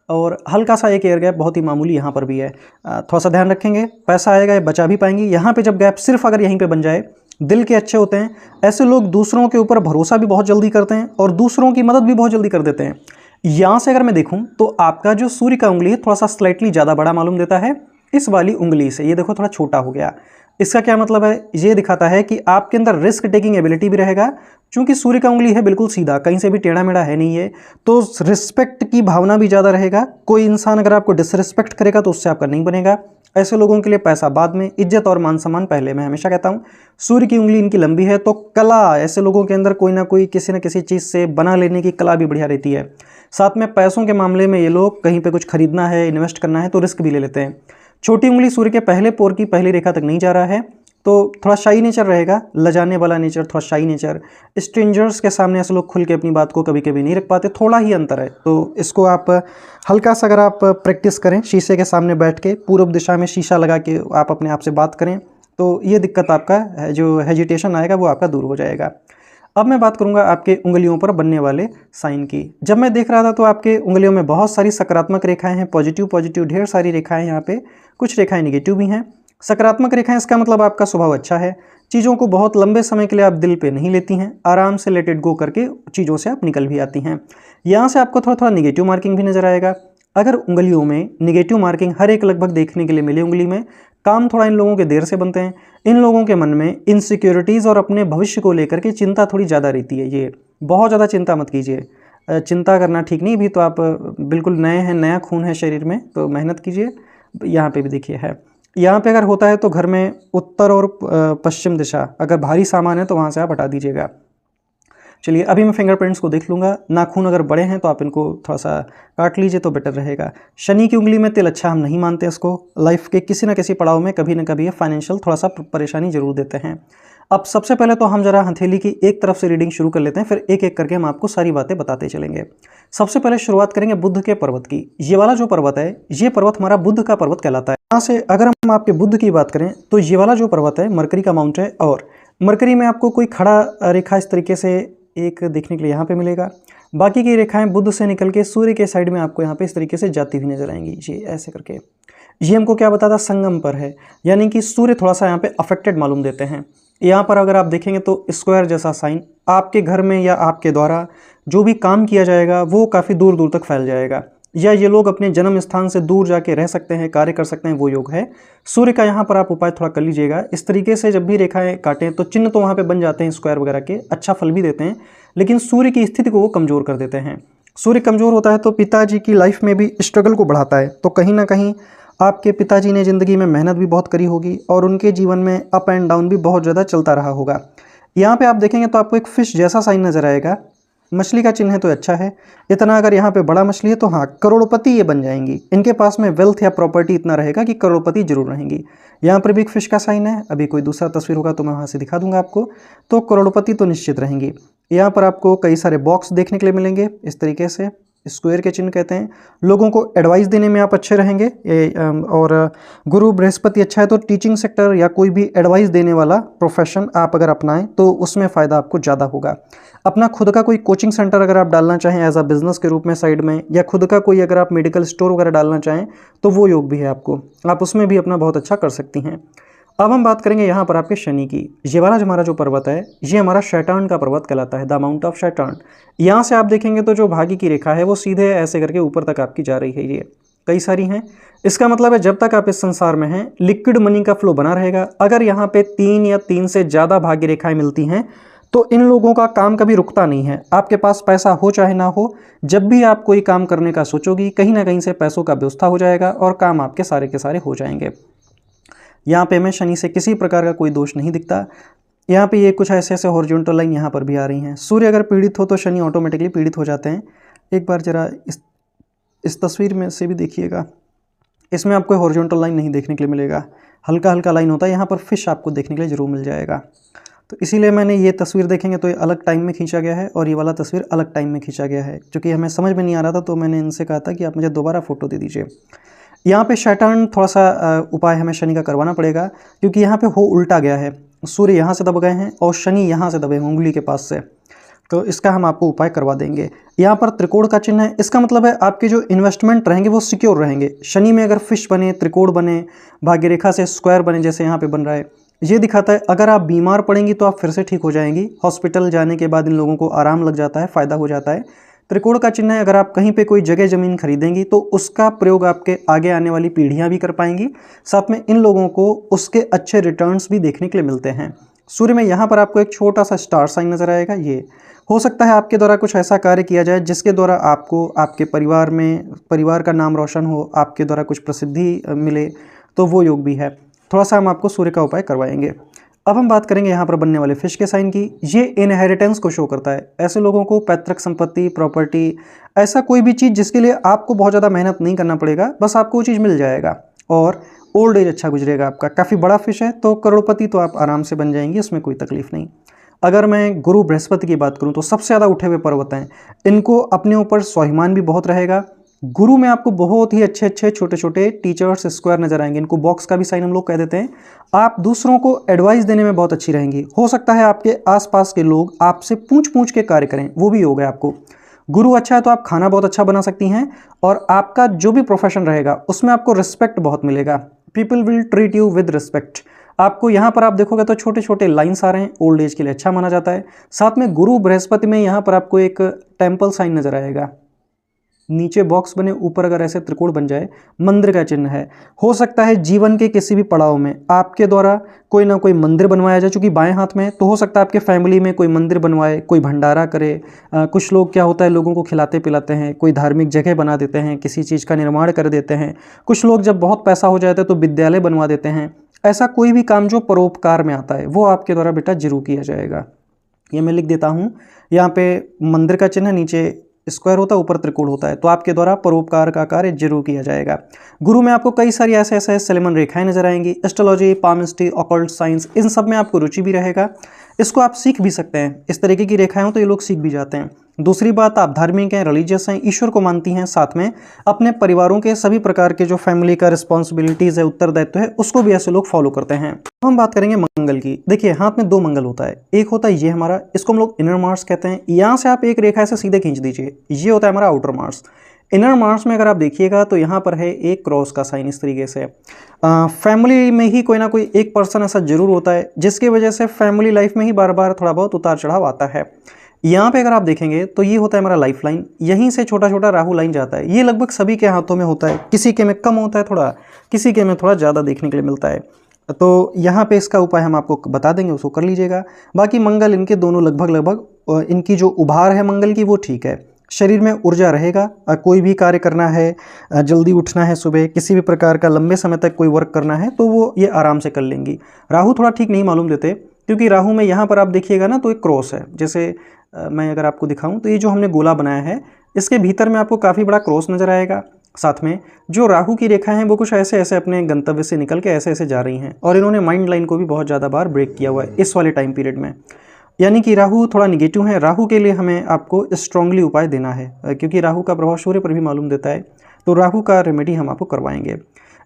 और हल्का सा एक एयर गैप बहुत ही मामूली यहाँ पर भी है। थोड़ा सा ध्यान रखेंगे, पैसा आएगा ये बचा भी पाएंगे। यहाँ पे जब गैप सिर्फ अगर यहीं पे बन जाए, दिल के अच्छे होते हैं, ऐसे लोग दूसरों के ऊपर भरोसा भी बहुत जल्दी करते हैं और दूसरों की मदद भी बहुत जल्दी कर देते हैं। यहाँ से अगर मैं देखूँ तो आपका जो सूर्य का उंगली है थोड़ा सा स्लाइटली ज़्यादा बड़ा मालूम देता है, इस वाली उंगली से। ये देखो थोड़ा छोटा हो गया। इसका क्या मतलब है? ये दिखाता है कि आपके अंदर रिस्क टेकिंग एबिलिटी भी रहेगा, क्योंकि सूर्य का उंगली है बिल्कुल सीधा, कहीं से भी टेढ़ा मेढ़ा है नहीं ये, तो रिस्पेक्ट की भावना भी ज़्यादा रहेगा। कोई इंसान अगर आपको डिसरिस्पेक्ट करेगा तो उससे आपका नहीं बनेगा। ऐसे लोगों के लिए पैसा बाद में, इज्जत और मान सम्मान पहले। मैं हमेशा कहता हूँ सूर्य की उंगली इनकी लंबी है तो कला, ऐसे लोगों के अंदर कोई ना कोई किसी न किसी चीज़ से बना लेने की कला भी बढ़िया रहती है। साथ में पैसों के मामले में ये लोग कहीं पे कुछ खरीदना है, इन्वेस्ट करना है तो रिस्क भी ले लेते हैं। छोटी उंगली सूर्य के पहले पोर की पहली रेखा तक नहीं जा रहा है, तो थोड़ा शाई नेचर रहेगा, लजाने वाला नेचर, थोड़ा शाई नेचर। स्ट्रेंजर्स के सामने ऐसे लोग खुल के अपनी बात को कभी कभी नहीं रख पाते, थोड़ा ही अंतर है। तो इसको आप हल्का सा अगर आप प्रैक्टिस करें, शीशे के सामने बैठ के पूर्व दिशा में शीशा लगा के आप अपने आप से बात करें, तो ये दिक्कत आपका जो हेजिटेशन आएगा वो आपका दूर हो जाएगा। अब मैं बात करूंगा आपके उंगलियों पर बनने वाले साइन की। जब मैं देख रहा था तो आपके उंगलियों में बहुत सारी सकारात्मक रेखाएं हैं, पॉजिटिव ढेर सारी रेखाएं, यहाँ पे कुछ रेखाएं नेगेटिव भी हैं। सकारात्मक रेखाएं, इसका मतलब आपका स्वभाव अच्छा है, चीज़ों को बहुत लंबे समय के लिए आप दिल पे नहीं लेती हैं, आराम से लेट इट गो करके चीज़ों से आप निकल भी आती हैं। यहाँ से आपको थोड़ा थोड़ा निगेटिव मार्किंग भी नजर आएगा। अगर उंगलियों में निगेटिव मार्किंग हर एक लगभग देखने के लिए मिले उंगली में, काम थोड़ा इन लोगों के देर से बनते हैं। इन लोगों के मन में इनसिक्योरिटीज़ और अपने भविष्य को लेकर के चिंता थोड़ी ज़्यादा रहती है। ये बहुत ज़्यादा चिंता मत कीजिए, चिंता करना ठीक नहीं। भी तो आप बिल्कुल नए हैं, नया खून है शरीर में, तो मेहनत कीजिए। यहाँ पे भी देखिए है, यहाँ पे अगर होता है तो घर में उत्तर और पश्चिम दिशा अगर भारी सामान है तो वहाँ से आप हटा दीजिएगा। चलिए अभी मैं फिंगरप्रिंट्स को देख लूँगा। नाखून अगर बड़े हैं तो आप इनको थोड़ा सा काट लीजिए तो बेटर रहेगा। शनि की उंगली में तिल अच्छा हम नहीं मानते इसको। लाइफ के किसी न किसी पड़ाव में कभी न कभी ये फाइनेंशियल थोड़ा सा परेशानी जरूर देते हैं। अब सबसे पहले तो हम जरा हथेली की एक तरफ से रीडिंग शुरू कर लेते हैं, फिर एक एक करके हम आपको सारी बातें बताते चलेंगे। सबसे पहले शुरुआत करेंगे बुध के पर्वत की। ये वाला जो पर्वत है, ये पर्वत हमारा बुध का पर्वत कहलाता है। यहाँ से अगर हम आपके बुध की बात करें तो ये वाला जो पर्वत है मरकरी का माउंट है, और मरकरी में आपको कोई खड़ा रेखा इस तरीके से एक देखने के लिए यहाँ पे मिलेगा। बाकी की रेखाएं बुध से निकल के सूर्य के साइड में आपको यहाँ पे इस तरीके से जाती हुई नजर आएंगी। ये ऐसे करके, ये हमको क्या बताता, संगम पर है, यानी कि सूर्य थोड़ा सा यहाँ पे अफेक्टेड मालूम देते हैं। यहाँ पर अगर आप देखेंगे तो स्क्वायर जैसा साइन आपके घर में या आपके द्वारा जो भी काम किया जाएगा वो काफ़ी दूर दूर तक फैल जाएगा, या ये लोग अपने जन्म स्थान से दूर जाके रह सकते हैं, कार्य कर सकते हैं, वो योग है सूर्य का। यहाँ पर आप उपाय थोड़ा कर लीजिएगा। इस तरीके से जब भी रेखाएं काटें तो चिन्ह तो वहाँ पे बन जाते हैं स्क्वायर वगैरह के, अच्छा फल भी देते हैं, लेकिन सूर्य की स्थिति को वो कमज़ोर कर देते हैं। सूर्य कमज़ोर होता है तो पिताजी की लाइफ में भी स्ट्रगल को बढ़ाता है। तो कहीं ना कहीं आपके पिताजी ने ज़िंदगी में मेहनत भी बहुत करी होगी और उनके जीवन में अप एंड डाउन भी बहुत ज़्यादा चलता रहा होगा। यहाँ पे आप देखेंगे तो आपको एक फिश जैसा साइन नज़र आएगा। मछली का चिन्ह है तो अच्छा है। इतना अगर यहाँ पे बड़ा मछली है तो हाँ, करोड़पति ये बन जाएंगी। इनके पास में वेल्थ या प्रॉपर्टी इतना रहेगा कि करोड़पति जरूर रहेंगी। यहाँ पर भी एक फिश का साइन है, अभी कोई दूसरा तस्वीर होगा तो मैं वहाँ से दिखा दूंगा आपको। तो करोड़पति तो निश्चित रहेंगी। यहाँ पर आपको कई सारे बॉक्स देखने के लिए मिलेंगे इस तरीके से, स्क्वायर के चिन्ह कहते हैं। लोगों को एडवाइस देने में आप अच्छे रहेंगे। और गुरु बृहस्पति अच्छा है तो टीचिंग सेक्टर या कोई भी एडवाइस देने वाला प्रोफेशन आप अगर अपनाएं तो उसमें फ़ायदा आपको ज़्यादा होगा। अपना खुद का कोई कोचिंग सेंटर अगर आप डालना चाहें एज अ बिजनेस के रूप में साइड में, या खुद का कोई अगर आप मेडिकल स्टोर वगैरह डालना चाहें तो वो योग भी है आपको, आप उसमें भी अपना बहुत अच्छा कर सकती हैं। अब हम बात करेंगे यहाँ पर आपके शनि की। ये वाला हमारा जो पर्वत है ये हमारा शैटर्न का पर्वत कहलाता है, द माउंट ऑफ शैटर्न। यहाँ से आप देखेंगे तो जो भाग्य की रेखा है वो सीधे ऐसे करके ऊपर तक आपकी जा रही है। ये कई सारी हैं। इसका मतलब है जब तक आप इस संसार में हैं लिक्विड मनी का फ्लो बना रहेगा। अगर यहाँ पे 3 या 3 से ज़्यादा भाग्य रेखाएं मिलती हैं तो इन लोगों का काम कभी रुकता नहीं है। आपके पास पैसा हो चाहे ना हो, जब भी आप कोई काम करने का सोचोगी कहीं ना कहीं से पैसों का व्यवस्था हो जाएगा और काम आपके सारे के सारे हो जाएंगे। यहाँ पे हमें शनि से किसी प्रकार का कोई दोष नहीं दिखता। यहाँ पे ये कुछ ऐसे ऐसे हॉरिजॉन्टल लाइन यहाँ पर भी आ रही हैं। सूर्य अगर पीड़ित हो तो शनि ऑटोमेटिकली पीड़ित हो जाते हैं। एक बार जरा इस तस्वीर में से भी देखिएगा, इसमें आपको हॉरिजॉन्टल लाइन नहीं देखने के लिए मिलेगा, हल्का हल्का लाइन होता है। यहाँ पर फिश आपको देखने के लिए जरूर मिल जाएगा। तो इसीलिए मैंने ये तस्वीर देखेंगे तो ये अलग टाइम में खींचा गया है और ये वाला तस्वीर अलग टाइम में खींचा गया है, क्योंकि हमें समझ में नहीं आ रहा था तो मैंने इनसे कहा था कि आप मुझे दोबारा फ़ोटो दे दीजिए। यहाँ पे शैटर्न थोड़ा सा उपाय हमें शनि का करवाना पड़ेगा, क्योंकि यहाँ पे हो उल्टा गया है। सूर्य यहाँ से दब गए हैं और शनि यहाँ से दबे हैं उंगली के पास से, तो इसका हम आपको उपाय करवा देंगे। यहाँ पर त्रिकोण का चिन्ह है, इसका मतलब है आपके जो इन्वेस्टमेंट रहेंगे वो सिक्योर रहेंगे। शनि में अगर फिश बने, त्रिकोण बने, भाग्य रेखा से स्क्वायर बने जैसे यहाँ पे बन रहा है, ये दिखाता है अगर आप बीमार पड़ेंगी तो आप फिर से ठीक हो जाएंगी। हॉस्पिटल जाने के बाद इन लोगों को आराम लग जाता है, फ़ायदा हो जाता है। त्रिकोण का चिन्ह है, अगर आप कहीं पे कोई जगह ज़मीन खरीदेंगी तो उसका प्रयोग आपके आगे आने वाली पीढ़ियाँ भी कर पाएंगी। साथ में इन लोगों को उसके अच्छे रिटर्न्स भी देखने के लिए मिलते हैं। सूर्य में यहाँ पर आपको एक छोटा सा स्टार साइन नज़र आएगा। ये हो सकता है आपके द्वारा कुछ ऐसा कार्य किया जाए जिसके द्वारा आपको आपके परिवार का नाम रोशन हो, आपके द्वारा कुछ प्रसिद्धि मिले, तो वो योग भी है। थोड़ा सा हम आपको सूर्य का उपाय करवाएंगे। अब हम बात करेंगे यहाँ पर बनने वाले फिश के साइन की। ये इनहेरिटेंस को शो करता है। ऐसे लोगों को पैतृक संपत्ति, प्रॉपर्टी, ऐसा कोई भी चीज़ जिसके लिए आपको बहुत ज़्यादा मेहनत नहीं करना पड़ेगा, बस आपको वो चीज़ मिल जाएगा और ओल्ड एज अच्छा गुजरेगा आपका। काफ़ी बड़ा फिश है तो करोड़पति तो आप आराम से बन जाएंगे, इसमें कोई तकलीफ नहीं। अगर मैं गुरु बृहस्पति की बात करूं तो सबसे ज़्यादा उठे हुए पर्वत हैं। इनको अपने ऊपर स्वाभिमान भी बहुत रहेगा। गुरु में आपको बहुत ही अच्छे अच्छे छोटे छोटे टीचर्स स्क्वायर नजर आएंगे। इनको बॉक्स का भी साइन हम लोग कह देते हैं। आप दूसरों को एडवाइस देने में बहुत अच्छी रहेंगी। हो सकता है आपके आसपास के लोग आपसे पूछ पूछ के कार्य करें, वो भी होगा आपको। गुरु अच्छा है तो आप खाना बहुत अच्छा बना सकती हैं और आपका जो भी प्रोफेशन रहेगा उसमें आपको रिस्पेक्ट बहुत मिलेगा। People will treat you with respect. आपको यहाँ पर आप देखोगे तो छोटे छोटे लाइन्स आ रहे हैं, ओल्ड एज के लिए अच्छा माना जाता है। साथ में गुरु बृहस्पति में यहाँ पर आपको एक टेम्पल साइन नजर आएगा। नीचे बॉक्स बने, ऊपर अगर ऐसे त्रिकोण बन जाए, मंदिर का चिन्ह है। हो सकता है जीवन के किसी भी पड़ाव में आपके द्वारा कोई ना कोई मंदिर बनवाया जाए, चूंकि बाएं हाथ में है तो हो सकता है आपके फैमिली में कोई मंदिर बनवाए, कोई भंडारा करे। कुछ लोग क्या होता है लोगों को खिलाते पिलाते हैं, कोई धार्मिक जगह बना देते हैं, किसी चीज़ का निर्माण कर देते हैं। कुछ लोग जब बहुत पैसा हो जाता है तो विद्यालय बनवा देते हैं। ऐसा कोई भी काम जो परोपकार में आता है वो आपके द्वारा बेटा जरूर किया जाएगा। ये मैं लिख देता हूँ। यहाँ पे मंदिर का चिन्ह, नीचे स्क्वायर होता है, ऊपर त्रिकोण होता है, तो आपके द्वारा परोपकार का कार्य जरूर किया जाएगा। गुरु में आपको कई सारी ऐसे सलेमन रेखाएं नजर आएंगी। एस्ट्रोलॉजी, पामिस्ट्री, ऑकल्ट साइंस, इन सब में आपको रुचि भी रहेगा। इसको आप सीख भी सकते हैं। इस तरीके की रेखाएं हो तो ये लोग सीख भी जाते हैं। दूसरी बात, आप धार्मिक हैं, रिलीजियस हैं, ईश्वर को मानती हैं, साथ में अपने परिवारों के सभी प्रकार के जो फैमिली का रिस्पॉन्सिबिलिटीज़ है, उत्तरदायित्व है, उसको भी ऐसे लोग फॉलो करते हैं। हम बात करेंगे मंगल की। देखिए हाथ में दो मंगल होता है। एक होता है ये हमारा, इसको हम लोग इनर मार्स कहते हैं। यहाँ से आप एक रेखा ऐसे सीधे खींच दीजिए, ये होता है हमारा आउटर मार्स। इनर मार्स में अगर आप देखिएगा तो यहाँ पर है एक क्रॉस का साइन। इस तरीके से फैमिली में ही कोई ना कोई एक पर्सन ऐसा जरूर होता है जिसकी वजह से फैमिली लाइफ में ही बार बार थोड़ा बहुत उतार चढ़ाव आता है। यहाँ पे अगर आप देखेंगे तो ये होता है हमारा लाइफ लाइन। यहीं से छोटा छोटा राहु लाइन जाता है। ये लगभग सभी के हाथों में होता है, किसी के में कम होता है थोड़ा, किसी के में थोड़ा ज़्यादा देखने के लिए मिलता है। तो यहाँ पे इसका उपाय हम आपको बता देंगे, उसको कर लीजिएगा। बाकी मंगल इनके दोनों लगभग इनकी जो उभार है मंगल की वो ठीक है। शरीर में ऊर्जा रहेगा। कोई भी कार्य करना है, जल्दी उठना है, सुबह किसी भी प्रकार का लंबे समय तक कोई वर्क करना है तो वो ये आराम से कर लेंगी। राहु थोड़ा ठीक नहीं मालूम देते, क्योंकि राहु में यहाँ पर आप देखिएगा ना तो एक क्रॉस है। जैसे मैं अगर आपको दिखाऊं तो ये जो हमने गोला बनाया है इसके भीतर में आपको काफ़ी बड़ा क्रॉस नज़र आएगा। साथ में जो राहु की रेखा हैं वो कुछ ऐसे ऐसे अपने गंतव्य से निकल के ऐसे ऐसे जा रही हैं और इन्होंने माइंड लाइन को भी बहुत ज़्यादा बार ब्रेक किया हुआ है इस वाले टाइम पीरियड में। यानी कि राहु थोड़ा निगेटिव है। राहु के लिए हमें आपको स्ट्रांगली उपाय देना है, क्योंकि राहु का प्रभाव सूर्य पर भी मालूम देता है। तो राहु का रेमेडी हम आपको करवाएंगे।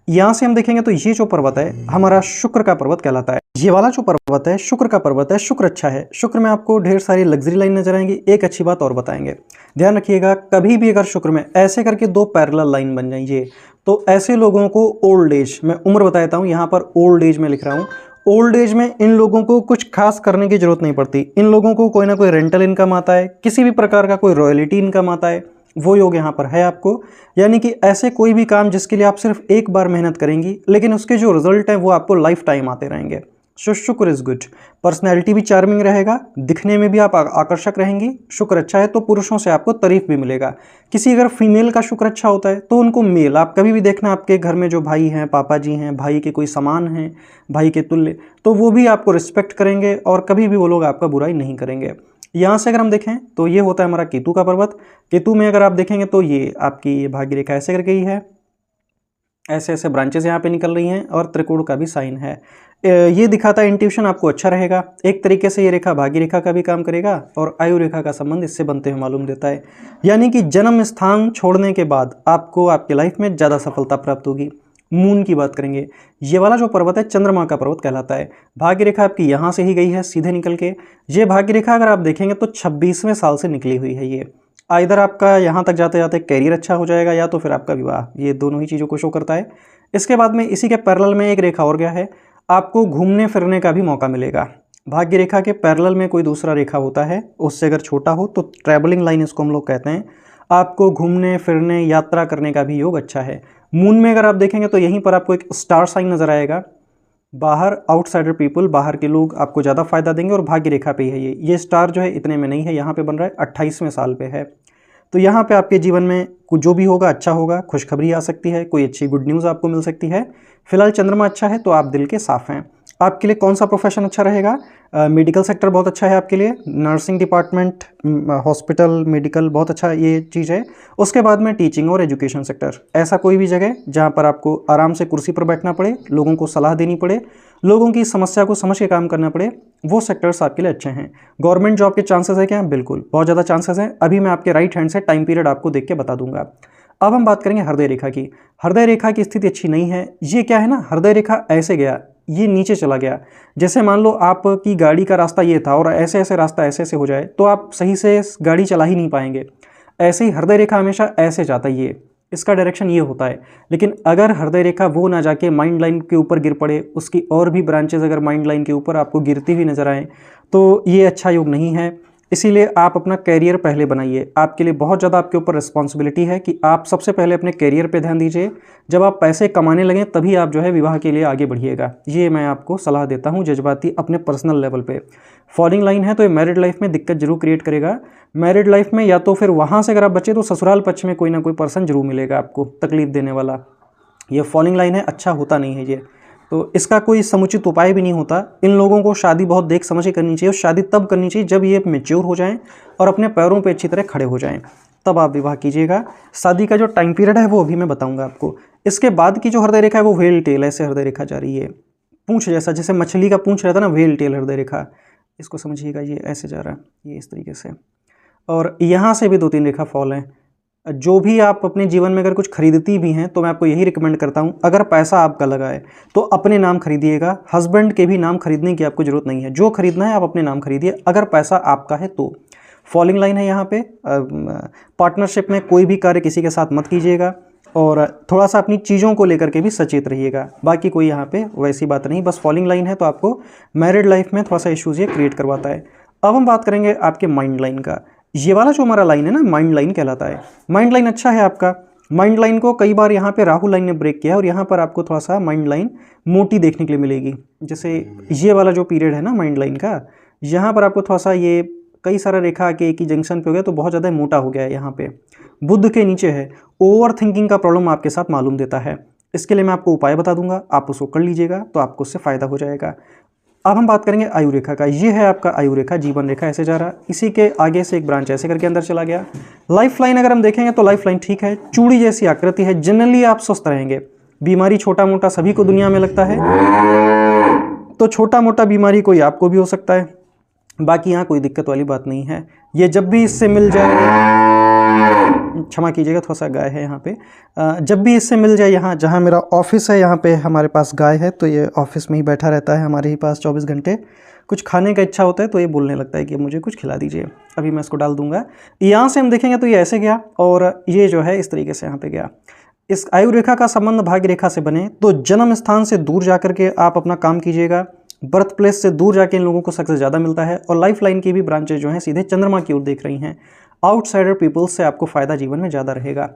यहाँ से हम देखेंगे तो ये जो पर्वत है हमारा शुक्र का पर्वत कहलाता है। ये वाला जो पर्वत है शुक्र का पर्वत है। शुक्र अच्छा है। शुक्र में आपको ढेर सारी लग्जरी लाइन नजर आएंगी। एक अच्छी बात और बताएंगे, ध्यान रखिएगा, कभी भी अगर शुक्र में ऐसे करके दो पैरेलल लाइन बन जाइए तो ऐसे लोगों को ओल्ड एज, मैं उम्र बताता हूँ, यहाँ पर ओल्ड एज में लिख रहा हूँ। ओल्ड एज में इन लोगों को कुछ खास करने की जरूरत नहीं पड़ती। इन लोगों को कोई ना कोई रेंटल इनकम आता है, किसी भी प्रकार का कोई रॉयल्टी इनकम आता है, वो योग यहाँ पर है आपको। यानी कि ऐसे कोई भी काम जिसके लिए आप सिर्फ एक बार मेहनत करेंगी लेकिन उसके जो रिजल्ट है वो आपको लाइफ टाइम आते रहेंगे। सो शुक्र इज गुड। पर्सनैलिटी भी चार्मिंग रहेगा, दिखने में भी आप आकर्षक रहेंगी। शुक्र अच्छा है तो पुरुषों से आपको तारीफ भी मिलेगा। किसी अगर फीमेल का शुक्र अच्छा होता है तो उनको मेल, आप कभी भी देखना आपके घर में जो भाई हैं, पापा जी हैं, भाई के कोई समान हैं, भाई के तुल्य, तो वो भी आपको रिस्पेक्ट करेंगे और कभी भी वो लोग आपका बुराई नहीं करेंगे। यहाँ से अगर हम देखें तो ये होता है हमारा केतु का पर्वत। केतु में अगर आप देखेंगे तो ये आपकी ये भाग्य रेखा ऐसे करके ही है, ऐसे ऐसे ब्रांचेस यहाँ पे निकल रही हैं और त्रिकोण का भी साइन है। ये दिखाता है इंट्यूशन आपको अच्छा रहेगा। एक तरीके से ये रेखा भाग्य रेखा का भी काम करेगा और आयु रेखा का संबंध इससे बनते हुए मालूम देता है। यानी कि जन्म स्थान छोड़ने के बाद आपको आपकी लाइफ में ज़्यादा सफलता प्राप्त होगी। मून की बात करेंगे, ये वाला जो पर्वत है चंद्रमा का पर्वत कहलाता है। भाग्य रेखा आपकी यहाँ से ही गई है सीधे निकल के। ये भाग्य रेखा अगर आप देखेंगे तो 26वें साल से निकली हुई है। ये इधर आपका यहाँ तक जाते जाते कैरियर अच्छा हो जाएगा या तो फिर आपका विवाह, ये दोनों ही चीज़ों को शो करता है। इसके बाद में इसी के पैरेलल में एक रेखा और गया है, आपको घूमने फिरने का भी मौका मिलेगा। भाग्य रेखा के पैरेलल में कोई दूसरा रेखा होता है, उससे अगर छोटा हो तो ट्रैवलिंग लाइन इसको हम लोग कहते हैं। आपको घूमने फिरने यात्रा करने का भी योग अच्छा है। मून में अगर आप देखेंगे तो यहीं पर आपको एक स्टार साइन नजर आएगा। बाहर आउटसाइडर पीपल, बाहर के लोग आपको ज़्यादा फायदा देंगे और भाग्य रेखा पे ही है ये स्टार जो है इतने में नहीं है, यहाँ पे बन रहा है 28वें साल पे है। तो यहाँ पे आपके जीवन में कुछ जो भी होगा अच्छा होगा, खुशखबरी आ सकती है, कोई अच्छी गुड न्यूज़ आपको मिल सकती है। फिलहाल चंद्रमा अच्छा है तो आप दिल के साफ हैं। आपके लिए कौन सा प्रोफेशन अच्छा रहेगा? मेडिकल सेक्टर बहुत अच्छा है आपके लिए, नर्सिंग डिपार्टमेंट, हॉस्पिटल, मेडिकल बहुत अच्छा ये चीज़ है। उसके बाद में टीचिंग और एजुकेशन सेक्टर, ऐसा कोई भी जगह जहाँ पर आपको आराम से कुर्सी पर बैठना पड़े, लोगों को सलाह देनी पड़े, लोगों की समस्या को समझ के काम करना पड़े, वो सेक्टर्स आपके लिए अच्छे हैं। गवर्नमेंट जॉब के चांसेस है क्या? बिल्कुल, बहुत ज़्यादा चांसेस हैं। अभी मैं आपके राइट हैंड से टाइम पीरियड आपको देख के बता दूंगा। अब हम बात करेंगे हृदय रेखा की। हृदय रेखा की स्थिति अच्छी नहीं है। ये क्या है ना, हृदय रेखा ऐसे गया, ये नीचे चला गया। जैसे मान लो आपकी गाड़ी का रास्ता ये था और ऐसे ऐसे रास्ता ऐसे ऐसे हो जाए तो आप सही से गाड़ी चला ही नहीं पाएंगे। ऐसे ही हृदय रेखा हमेशा ऐसे जाता है, ये इसका डायरेक्शन ये होता है। लेकिन अगर हृदय रेखा वो ना जाके माइंड लाइन के ऊपर गिर पड़े, उसकी और भी ब्रांचेज अगर माइंड लाइन के ऊपर आपको गिरती हुई नजर आए तो ये अच्छा योग नहीं है। इसीलिए आप अपना कैरियर पहले बनाइए। आपके लिए बहुत ज़्यादा आपके ऊपर रिस्पॉन्सिबिलिटी है कि आप सबसे पहले अपने कैरियर पे ध्यान दीजिए। जब आप पैसे कमाने लगें तभी आप जो है विवाह के लिए आगे बढ़िएगा। ये मैं आपको सलाह देता हूँ जज्बाती अपने पर्सनल लेवल पे। फॉलिंग लाइन है तो ये मैरिड लाइफ में दिक्कत जरूर क्रिएट करेगा। मैरिड लाइफ में या तो फिर वहाँ से अगर आप बचे तो ससुराल पक्ष में कोई ना कोई पर्सन जरूर मिलेगा आपको तकलीफ देने वाला। ये फॉलिंग लाइन है, अच्छा होता नहीं है ये। तो इसका कोई समुचित उपाय भी नहीं होता। इन लोगों को शादी बहुत देख समझ के करनी चाहिए और शादी तब करनी चाहिए जब ये मैच्योर हो जाएं और अपने पैरों पे अच्छी तरह खड़े हो जाएं, तब आप विवाह कीजिएगा। शादी का जो टाइम पीरियड है वो अभी मैं बताऊंगा आपको। इसके बाद की जो हृदय रेखा है वो व्हेल टेल, ऐसे हृदय रेखा जा रही है, पूंछ जैसा, जैसे मछली का पूंछ रहता है ना, व्हेल टेल हृदय रेखा, इसको समझिएगा। ये ऐसे जा रहा है, ये इस तरीके से, और यहाँ से भी 2-3 रेखा फॉल हैं। जो भी आप अपने जीवन में अगर कुछ खरीदती भी हैं तो मैं आपको यही रिकमेंड करता हूँ, अगर पैसा आपका लगा है तो अपने नाम खरीदिएगा। हस्बैंड के भी नाम खरीदने की आपको ज़रूरत नहीं है। जो खरीदना है आप अपने नाम खरीदिए अगर पैसा आपका है तो। फॉलिंग लाइन है यहाँ पे। पार्टनरशिप में कोई भी कार्य किसी के साथ मत कीजिएगा और थोड़ा सा अपनी चीज़ों को लेकर के भी सचेत रहिएगा। बाकी कोई यहाँ पे वैसी बात नहीं, बस फॉलिंग लाइन है तो आपको मैरिड लाइफ में थोड़ा सा इश्यूज़ ये क्रिएट करवाता है। अब हम बात करेंगे आपके माइंड लाइन का। ये वाला जो हमारा लाइन है ना, माइंड लाइन कहलाता है। माइंड लाइन अच्छा है आपका। माइंड लाइन को कई बार यहाँ पे राहु लाइन ने ब्रेक किया और यहाँ पर आपको थोड़ा सा माइंड लाइन मोटी देखने के लिए मिलेगी। जैसे ये वाला जो पीरियड है ना माइंड लाइन का, यहाँ पर आपको थोड़ा सा ये कई सारा रेखा आके एक ही जंक्शन पे हो गया तो बहुत ज़्यादा मोटा हो गया है। यहाँ पे बुध के नीचे है। ओवर थिंकिंग का प्रॉब्लम आपके साथ मालूम देता है। इसके लिए मैं आपको उपाय बता दूंगा, आप उसको कर लीजिएगा तो आपको उससे फ़ायदा हो जाएगा। अब हम बात करेंगे आयु रेखा का। ये है आपका आयु रेखा, जीवन रेखा ऐसे जा रहा, इसी के आगे से एक ब्रांच ऐसे करके अंदर चला गया। लाइफ लाइन अगर हम देखेंगे तो लाइफ लाइन ठीक है, चूड़ी जैसी आकृति है। जनरली आप स्वस्थ रहेंगे। बीमारी छोटा मोटा सभी को दुनिया में लगता है, तो छोटा मोटा बीमारी कोई आपको भी हो सकता है। बाकी यहाँ कोई दिक्कत वाली बात नहीं है। ये जब भी इससे मिल जाए, क्षमा कीजिएगा थोड़ा सा गाय है यहाँ पे, जब भी इससे मिल जाए, यहाँ जहाँ मेरा ऑफिस है यहाँ पे हमारे पास गाय है तो ये ऑफिस में ही बैठा रहता है हमारे ही पास 24 घंटे। कुछ खाने का इच्छा होता है तो ये बोलने लगता है कि मुझे कुछ खिला दीजिए। अभी मैं इसको डाल दूंगा। यहाँ से हम देखेंगे तो ये ऐसे गया और ये जो है इस तरीके से यहाँ पे गया। इस आयु रेखा का संबंध भाग्य रेखा से बने तो जन्म स्थान से दूर जा करके आप अपना काम कीजिएगा। बर्थ प्लेस से दूर जाके इन लोगों को सक्सेस ज़्यादा मिलता है। और लाइफ लाइन की भी ब्रांचेज जो हैं सीधे चंद्रमा की ओर देख रही हैं। आउटसाइडर पीपल्स से आपको फ़ायदा जीवन में ज़्यादा रहेगा।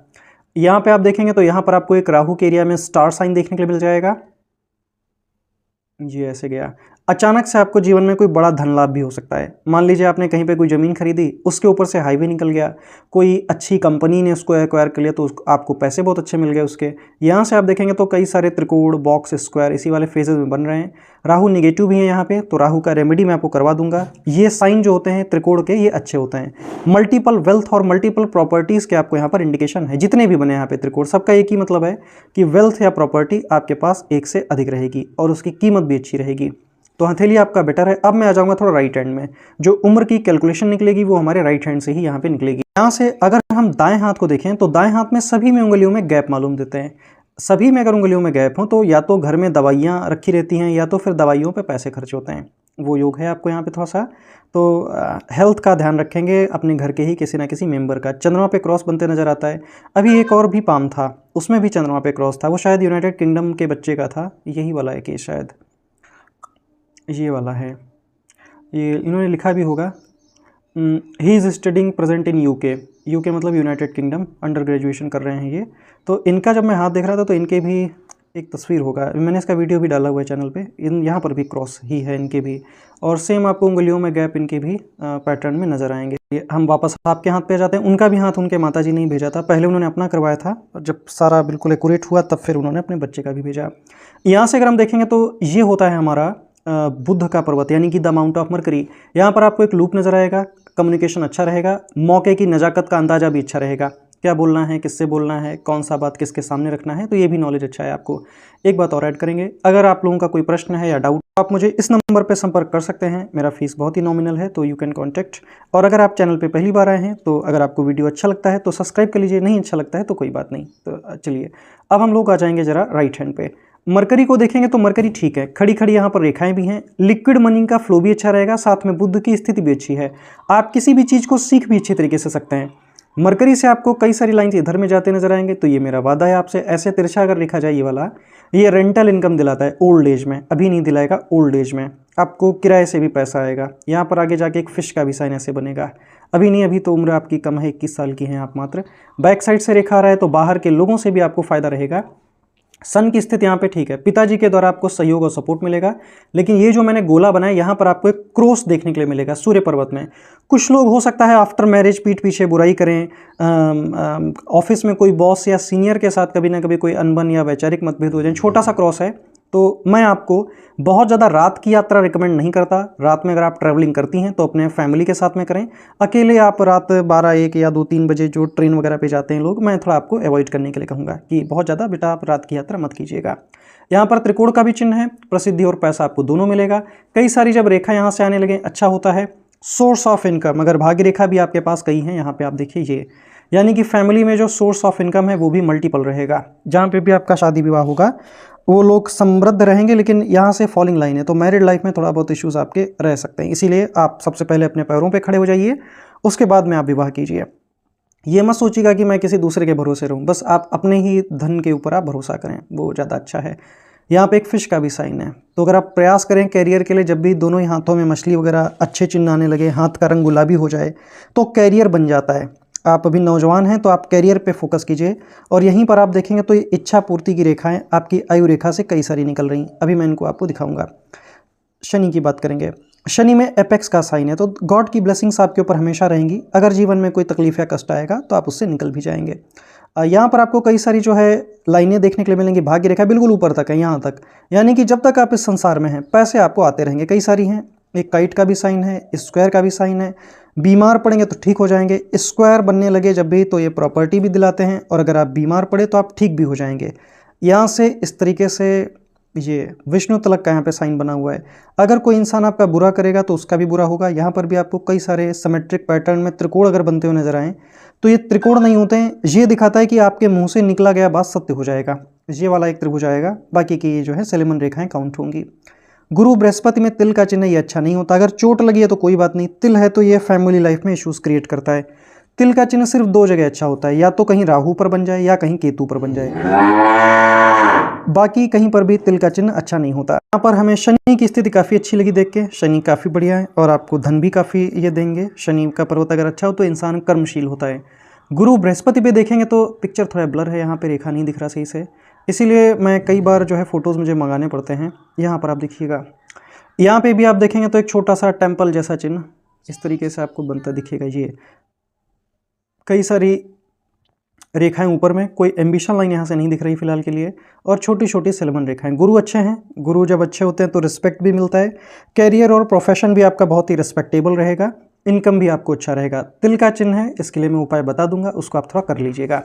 यहाँ पे आप देखेंगे तो यहाँ पर आपको एक राहु के एरिया में स्टार साइन देखने के लिए मिल जाएगा। ये ऐसे गया। अचानक से आपको जीवन में कोई बड़ा धन लाभ भी हो सकता है। मान लीजिए आपने कहीं पे कोई ज़मीन खरीदी, उसके ऊपर से हाईवे निकल गया, कोई अच्छी कंपनी ने उसको एक्वायर कर लिया तो आपको पैसे बहुत अच्छे मिल गए उसके। यहाँ से आप देखेंगे तो कई सारे त्रिकोण, बॉक्स, स्क्वायर इसी वाले फेजेस में बन रहे हैं। राहु निगेटिव भी है यहाँ पे, तो राहु का रेमेडी मैं आपको करवा दूंगा। ये साइन जो होते हैं त्रिकोण के, ये अच्छे होते हैं। मल्टीपल वेल्थ और मल्टीपल प्रॉपर्टीज़ के आपको यहाँ पर इंडिकेशन है। जितने भी बने यहाँ पे त्रिकोण, सबका एक ही मतलब है कि वेल्थ या प्रॉपर्टी आपके पास एक से अधिक रहेगी और उसकी कीमत भी अच्छी रहेगी। तो हथेली आपका बेटर है। अब मैं आ जाऊंगा थोड़ा राइट हैंड में। जो उम्र की कैलकुलेशन निकलेगी वो हमारे राइट हैंड से ही यहाँ पे निकलेगी। यहाँ से अगर हम दाएं हाथ को देखें तो दाएं हाथ में सभी में उंगलियों में गैप मालूम देते हैं। सभी में अगर उंगलियों में गैप हो तो या तो घर में दवाइयाँ रखी रहती हैं या तो फिर दवाइयों पे पैसे खर्च होते हैं। वो योग है आपको यहाँ पे थोड़ा सा। तो हेल्थ का ध्यान रखेंगे अपने घर के ही किसी ना किसी मेंबर का। चंद्रमा पे क्रॉस बनते नजर आता है। अभी एक और भी पाम था, उसमें भी चंद्रमा पे क्रॉस था। वो शायद यूनाइटेड किंगडम के बच्चे का था। यही वाला है केस, शायद ये वाला है। ये इन्होंने लिखा भी होगा, he is studying present in UK. UK मतलब यूनाइटेड किंगडम, अंडर ग्रेजुएशन कर रहे हैं ये। तो इनका जब मैं हाथ देख रहा था तो इनके भी एक तस्वीर होगा, मैंने इसका वीडियो भी डाला हुआ है चैनल पे। यहाँ पर भी क्रॉस ही है इनके भी, और सेम आपको उंगलियों में गैप इनके भी पैटर्न में नज़र आएंगे। ये हम वापस आपके हाथ पे जाते हैं। उनका भी हाथ उनके माताजी ने ही भेजा था, पहले उन्होंने अपना करवाया था, और जब सारा बिल्कुल एक्यूरेट हुआ तब फिर उन्होंने अपने बच्चे का भी भेजा। यहाँ से अगर हम देखेंगे तो ये होता है हमारा बुध का पर्वत, यानी कि द माउंट ऑफ मरकरी। यहाँ पर आपको एक लूप नज़र आएगा, कम्युनिकेशन अच्छा रहेगा, मौके की नज़ाकत का अंदाज़ा भी अच्छा रहेगा, क्या बोलना है, किससे बोलना है, कौन सा बात किसके सामने रखना है, तो ये भी नॉलेज अच्छा है आपको। एक बात और ऐड करेंगे, अगर आप लोगों का कोई प्रश्न है या डाउट, आप मुझे इस नंबर पर संपर्क कर सकते हैं। मेरा फीस बहुत ही नॉमिनल है, तो यू कैन कॉन्टैक्ट। और अगर आप चैनल पे पहली बार आए हैं तो अगर आपको वीडियो अच्छा लगता है तो सब्सक्राइब कर लीजिए, नहीं अच्छा लगता है तो कोई बात नहीं। तो चलिए अब हम लोग आ जाएंगे ज़रा राइट हैंड पे। मरकरी को देखेंगे तो मरकरी ठीक है, खड़ी खड़ी यहाँ पर रेखाएं भी हैं, लिक्विड मनी का फ्लो भी अच्छा रहेगा, साथ में बुध की स्थिति भी अच्छी है। आप किसी भी चीज़ को सीख भी अच्छी तरीके से सकते हैं। मरकरी से आपको कई सारी लाइन्स इधर में जाते नजर आएंगे, तो ये मेरा वादा है आपसे। ऐसे तिरछा अगर लिखा जाए ये वाला, ये रेंटल इनकम दिलाता है ओल्ड एज में, अभी नहीं दिलाएगा, ओल्ड एज में आपको किराए से भी पैसा आएगा। यहाँ पर आगे जाके एक फिश का भी साइन ऐसे बनेगा, अभी नहीं, अभी तो उम्र आपकी कम है, 21 साल की हैं आप मात्र। बैक साइड से रेखा आ रहा है तो बाहर के लोगों से भी आपको फायदा रहेगा। सन की स्थिति यहाँ पे ठीक है, पिताजी के द्वारा आपको सहयोग और सपोर्ट मिलेगा। लेकिन ये जो मैंने गोला बनाया यहाँ पर आपको एक क्रॉस देखने के लिए मिलेगा सूर्य पर्वत में। कुछ लोग हो सकता है आफ्टर मैरिज पीठ पीछे बुराई करें, ऑफिस में कोई बॉस या सीनियर के साथ कभी ना कभी कोई अनबन या वैचारिक मतभेद हो जाए, छोटा सा क्रॉस है। तो मैं आपको बहुत ज़्यादा रात की यात्रा रिकमेंड नहीं करता। रात में अगर आप ट्रैवलिंग करती हैं तो अपने फैमिली के साथ में करें। अकेले आप रात 12, 1 या 2, 3 बजे जो ट्रेन वगैरह पे जाते हैं लोग, मैं थोड़ा आपको अवॉइड करने के लिए कहूँगा कि बहुत ज़्यादा बेटा आप रात की यात्रा मत कीजिएगा। यहाँ पर त्रिकोण का भी चिन्ह है, प्रसिद्धि और पैसा आपको दोनों मिलेगा। कई सारी जब रेखा यहाँ से आने लगे अच्छा होता है। सोर्स ऑफ इनकम, अगर भाग्य रेखा भी आपके पास कई हैं, यहाँ पे आप देखिए ये, यानी कि फैमिली में जो सोर्स ऑफ इनकम है वो भी मल्टीपल रहेगा। जहाँ पे भी आपका शादी विवाह होगा वो लोग समृद्ध रहेंगे, लेकिन यहाँ से फॉलिंग लाइन है, तो मैरिड लाइफ में थोड़ा बहुत इश्यूज आपके रह सकते हैं। इसीलिए आप सबसे पहले अपने पैरों पे खड़े हो जाइए, उसके बाद में आप विवाह कीजिए। ये मत सोचिएगा कि मैं किसी दूसरे के भरोसे रहूँ, बस आप अपने ही धन के ऊपर आप भरोसा करें, वो ज़्यादा अच्छा है। यहाँ पे एक फिश का भी साइन है, तो अगर आप प्रयास करें कैरियर के लिए, जब भी दोनों ही हाथों में मछली वगैरह अच्छे चिन्ह आने लगे, हाथ का रंग गुलाबी हो जाए तो कैरियर बन जाता है। आप अभी नौजवान हैं तो आप कैरियर पे फोकस कीजिए। और यहीं पर आप देखेंगे तो ये इच्छा पूर्ति की रेखाएं आपकी आयु रेखा से कई सारी निकल रही, अभी मैं इनको आपको दिखाऊंगा। शनि की बात करेंगे, शनि में एपेक्स का साइन है, तो गॉड की ब्लेसिंग्स आपके ऊपर हमेशा रहेंगी। अगर जीवन में कोई तकलीफ या कष्ट आएगा तो आप उससे निकल भी जाएंगे। यहाँ पर आपको कई सारी जो है लाइनें देखने के लिए मिलेंगी। भाग्य रेखा बिल्कुल ऊपर तक है, यहाँ तक, यानी कि जब तक आप इस संसार में हैं पैसे आपको आते रहेंगे। कई सारी हैं, एक काइट का भी साइन है, स्क्वायर का भी साइन है। बीमार पड़ेंगे तो ठीक हो जाएंगे, स्क्वायर बनने लगे जब भी तो ये प्रॉपर्टी भी दिलाते हैं, और अगर आप बीमार पड़े तो आप ठीक भी हो जाएंगे। यहाँ से इस तरीके से ये विष्णु तलक का यहाँ पे साइन बना हुआ है। अगर कोई इंसान आपका बुरा करेगा तो उसका भी बुरा होगा। यहाँ पर भी आपको कई सारे सिमेट्रिक पैटर्न में त्रिकोण अगर बनते हुए नजर आएँ तो ये त्रिकोण नहीं होते हैं, ये दिखाता है कि आपके मुंह से निकला गया बात सत्य हो जाएगा। ये वाला एक त्रिभुज आएगा, बाकी की ये जो है सेलेमन रेखाएं काउंट होंगी। गुरु बृहस्पति में तिल का चिन्ह ये अच्छा नहीं होता। अगर चोट लगी है तो कोई बात नहीं, तिल है तो ये फैमिली लाइफ में इश्यूज क्रिएट करता है। तिल का चिन्ह सिर्फ 2 जगह अच्छा होता है, या तो कहीं राहु पर बन जाए या कहीं केतु पर बन जाए, बाकी कहीं पर भी तिल का चिन्ह अच्छा नहीं होता। यहाँ पर हमें शनि की स्थिति काफ़ी अच्छी लगी देख के, शनि काफ़ी बढ़िया है और आपको धन भी काफ़ी ये देंगे। शनि का पर्वत अगर अच्छा हो तो इंसान कर्मशील होता है। गुरु बृहस्पति पे देखेंगे तो पिक्चर थोड़ा ब्लर है, यहाँ पे रेखा नहीं दिख रहा सही से, इसीलिए मैं कई बार जो है फ़ोटोज़ मुझे मंगाने पड़ते हैं। यहाँ पर आप देखिएगा, यहाँ पे भी आप देखेंगे तो एक छोटा सा टेम्पल जैसा चिन्ह इस तरीके से आपको बनता दिखेगा। ये कई सारी रेखाएं ऊपर में, कोई एम्बिशन लाइन यहाँ से नहीं दिख रही फिलहाल के लिए, और छोटी छोटी सेलेमन रेखाएं। गुरु अच्छे हैं, गुरु जब अच्छे होते हैं तो रिस्पेक्ट भी मिलता है, कैरियर और प्रोफेशन भी आपका बहुत ही रिस्पेक्टेबल रहेगा, इनकम भी आपको अच्छा रहेगा। तिल का चिन्ह है, इसके लिए मैं उपाय बता दूंगा, उसको आप थोड़ा कर लीजिएगा।